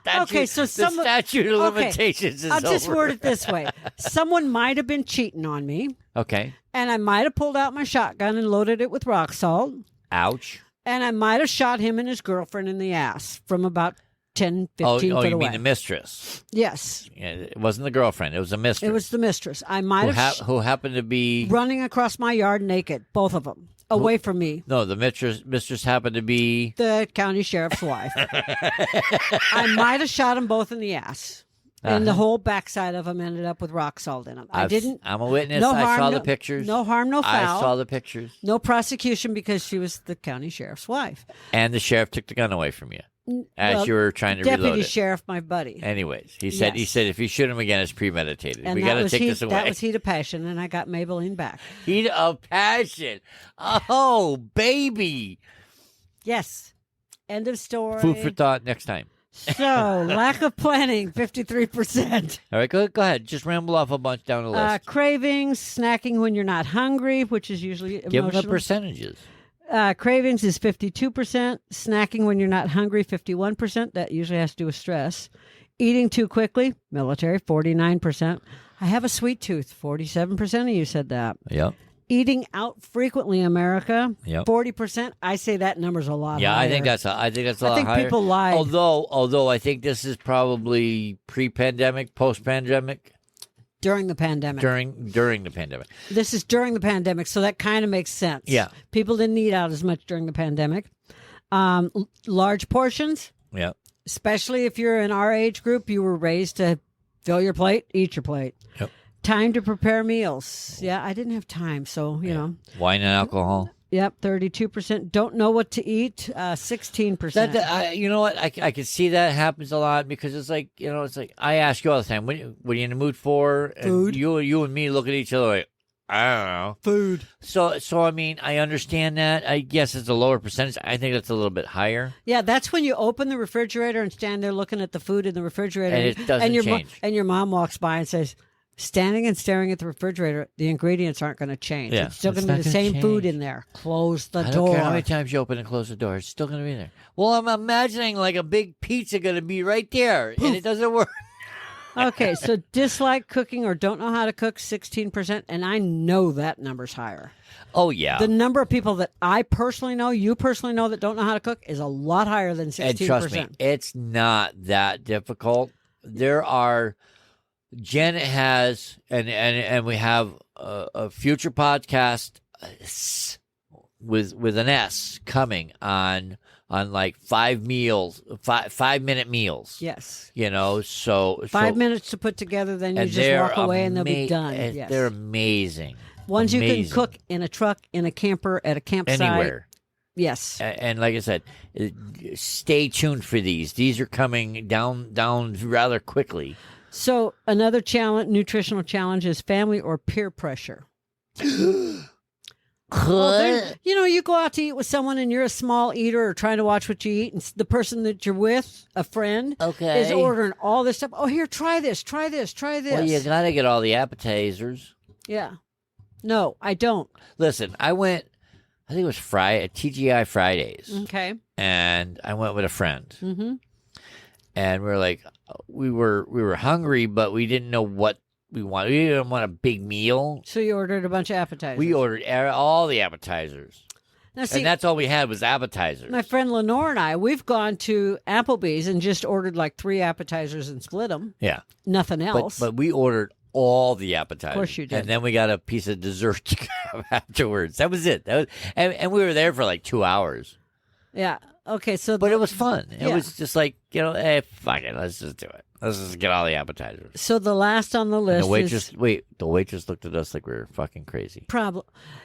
Okay, so the statute of limitations is I'll just over. word it this way. Someone might have been cheating on me, Okay. and I might have pulled out my shotgun and loaded it with rock salt, Ouch. and I might have shot him and his girlfriend in the ass from about 10, 15 Oh, feet you away. mean the mistress? Yes, Yeah, it wasn't the girlfriend. It was the mistress. it was the mistress. I might have who happened to be running across my yard naked, both of them, away from me. No, the mistress happened to be The county sheriff's wife. I might have shot them both in the ass. And the whole backside of them ended up with rock salt in them. I didn't. I'm a witness. No I harm, saw no- the pictures. No harm, no foul. I saw the pictures. No prosecution because she was the county sheriff's wife. And the sheriff took the gun away from you as Well, you were trying to reload Deputy it. sheriff, my buddy. Anyways, he said Yes. if you shoot him again, it's premeditated. And We that got to was take heat, this away. That was heat of passion, and I got Maybelline back. Heat of passion. Oh, baby. Yes. End of story. Food for thought next time. So, lack of planning, 53%. All right, go ahead. Just ramble off a bunch down the list. Cravings, snacking when you're not hungry, which is usually Give them the emotional. percentages. Cravings is 52%. Snacking when you're not hungry, 51%. That usually has to do with stress. Eating too quickly, military, 49%. I have a sweet tooth, 47% of you said that. Yep. Eating out frequently, America, Yep. 40%. I say that number's a lot Yeah, higher. I think that's a lot think higher. people lied. Although I think this is probably pre-pandemic, post-pandemic, during the pandemic. during the pandemic. This is during the pandemic, so that kind of makes sense. Yeah. People didn't eat out as much during the pandemic. Large portions, Yeah. especially if you're in our age group, you were raised to fill your plate, eat your plate. Yep. Time to prepare meals. Yeah, I didn't have time, so, you know. Wine and alcohol. Yep, 32%. Don't know what to eat, 16%. You know what? I can see that happens a lot because it's like, I ask you all the time, what are you in the mood for? And Food. You and me look at each other like, I don't know. Food. So I mean, I understand that. I guess it's a lower percentage. I think it's a little bit higher. Yeah, that's when you open the refrigerator and stand there looking at the food in the refrigerator. And it doesn't change. And your mom walks by and says, standing and staring at the refrigerator, the ingredients aren't going to change. Yeah, It's still it's going to be not the gonna same food change. in there. Close the I door. don't care how many times you open and close the door. It's still going to be there. Well, I'm imagining like a big pizza going to be right there, and it doesn't work. Okay, so dislike cooking or don't know how to cook, 16%. And I know that number's higher. Oh, yeah. The number of people that I personally know, you personally know, that don't know how to cook is a lot higher than 16%. And trust me, it's not that difficult. There are... Jen has, and we have a future podcast with an S coming on like 5 meals, 5-minute meals. Yes. So 5 minutes to put together, then you and just they're walk away and they'll be done. and Yes. They're amazing. Ones you can Amazing. cook in a truck, in a camper, at a campsite. Anywhere. Yes. And like I said, stay tuned for these. These are coming down rather quickly. So another nutritional challenge is family or peer pressure. You go out to eat with someone and you're a small eater or trying to watch what you eat, and the person that you're with, a friend, Okay. is ordering all this stuff. Oh, here, try this, try this, try this. Well, you got to get all the appetizers. Yeah. No, I don't. Listen, I went, I think it was TGI Fridays, Okay. and I went with a friend. Mm-hmm. And we were like, we were hungry, but we didn't know what we wanted. We didn't want a big meal. So you ordered a bunch of appetizers. We ordered all the appetizers. Now, see, And that's all we had was appetizers. my friend Lenore and I, we've gone to Applebee's and just ordered like 3 appetizers and split them. Yeah. Nothing else. But we ordered all the appetizers. Of course you did. And then we got a piece of dessert to have afterwards. That was it. And we were there for like 2 hours. Yeah. Okay. So, But it was fun. It Yeah. was just like, hey, fuck it. Let's just do it. Let's just get all the appetizers. so the last on the And list the waitress, is the waitress looked at us like we were fucking crazy. problem.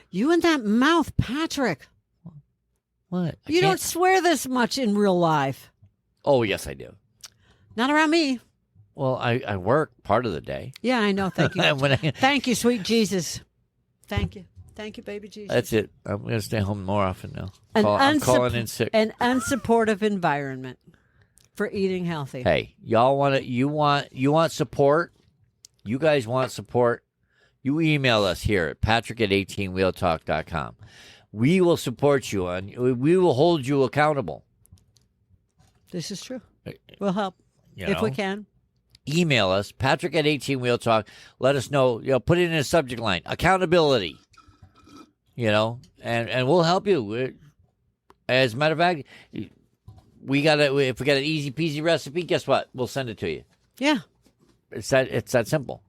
You and that mouth, Patrick. What? You don't swear this much in real life. Oh, yes, I do. Not around me. Well, I work part of the day. Yeah, I know. Thank you. When I- Thank you, sweet Jesus. Thank you. Thank you, baby Jesus. That's it. I'm going to stay home more often now. An I'm calling in sick. An unsupportive environment for eating healthy. Hey, y'all want to? You want support? You guys want support? You email us here at patrick@18wheeltalk.com. We will support you we will hold you accountable. This is true. We'll help You if we know? can. Email us, patrick@18wheeltalk. Let us know. Put it in a subject line. Accountability. And we'll help you. As a matter of fact, if we got an easy peasy recipe, guess what? We'll send it to you. Yeah. It's that simple.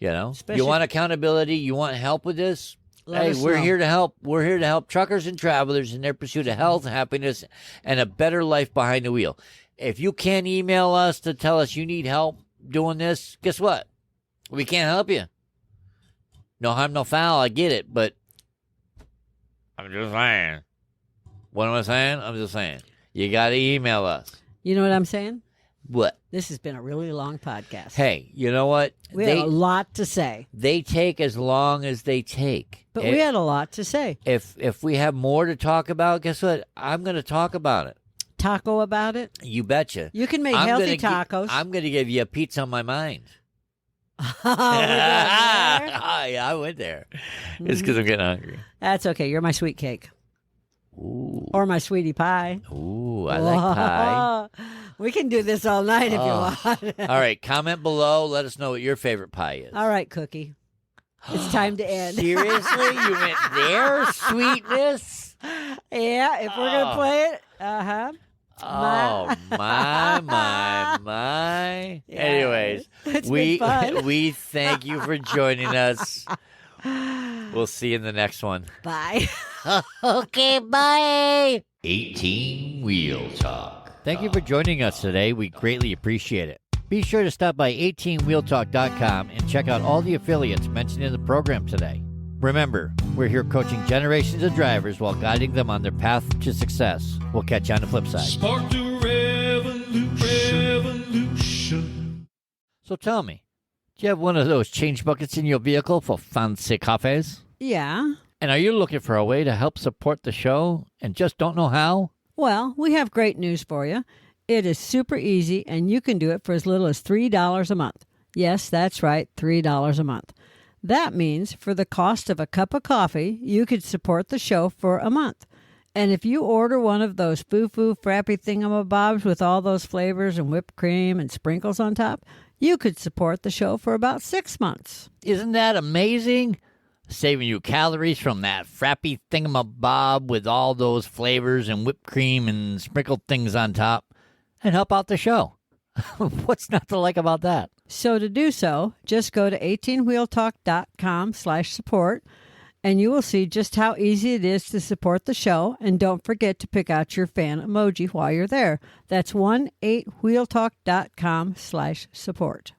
Especially- You want accountability, you want help with this? Let us we're know. here to help. We're here to help truckers and travelers in their pursuit of health, happiness, and a better life behind the wheel. If you can't email us to tell us you need help doing this, guess what? We can't help you. No harm, no foul. I get it, but I'm just saying. What am I saying? I'm just saying. You got to email us. You know what I'm saying? What? This has been a really long podcast. Hey, you know what? We had a lot to say. They take as long as they take. But we had a lot to say. If we have more to talk about, guess what? I'm going to talk about it. Taco about it? You betcha. You can make I'm healthy gonna tacos. I'm going to give you a pizza on my mind. We're going there. Yeah, I went there. It's because I'm getting hungry. That's okay. You're my sweet cake. Ooh. Or my sweetie pie. Ooh, I like pie. We can do this all night if you want. All right, comment below. Let us know what your favorite pie is. All right, Cookie. It's time to end. Seriously? You went there? Sweetness? Yeah, if we're going to play it. Uh-huh. Oh, my. Yeah. Anyways, It's been fun. we thank you for joining us. We'll see you in the next one. Bye. Okay, bye. 18 Wheel Talk. Thank you for joining us today. We greatly appreciate it. Be sure to stop by 18wheeltalk.com and check out all the affiliates mentioned in the program today. Remember, we're here coaching generations of drivers while guiding them on their path to success. We'll catch you on the flip side. Spark the revolution. So tell me, do you have one of those change buckets in your vehicle for fancy coffees? Yeah. And are you looking for a way to help support the show and just don't know how? Well, we have great news for you. It is super easy, and you can do it for as little as $3 a month. Yes, that's right, $3 a month. That means for the cost of a cup of coffee, you could support the show for a month. And if you order one of those foo-foo frappy thingamabobs with all those flavors and whipped cream and sprinkles on top, you could support the show for about 6 months. Isn't that amazing? Saving you calories from that frappy thingamabob with all those flavors and whipped cream and sprinkled things on top, and help out the show. What's not to like about that? So to do so, just go to 18wheeltalk.com/support, and you will see just how easy it is to support the show. And don't forget to pick out your fan emoji while you're there. That's 18wheeltalk.com/support.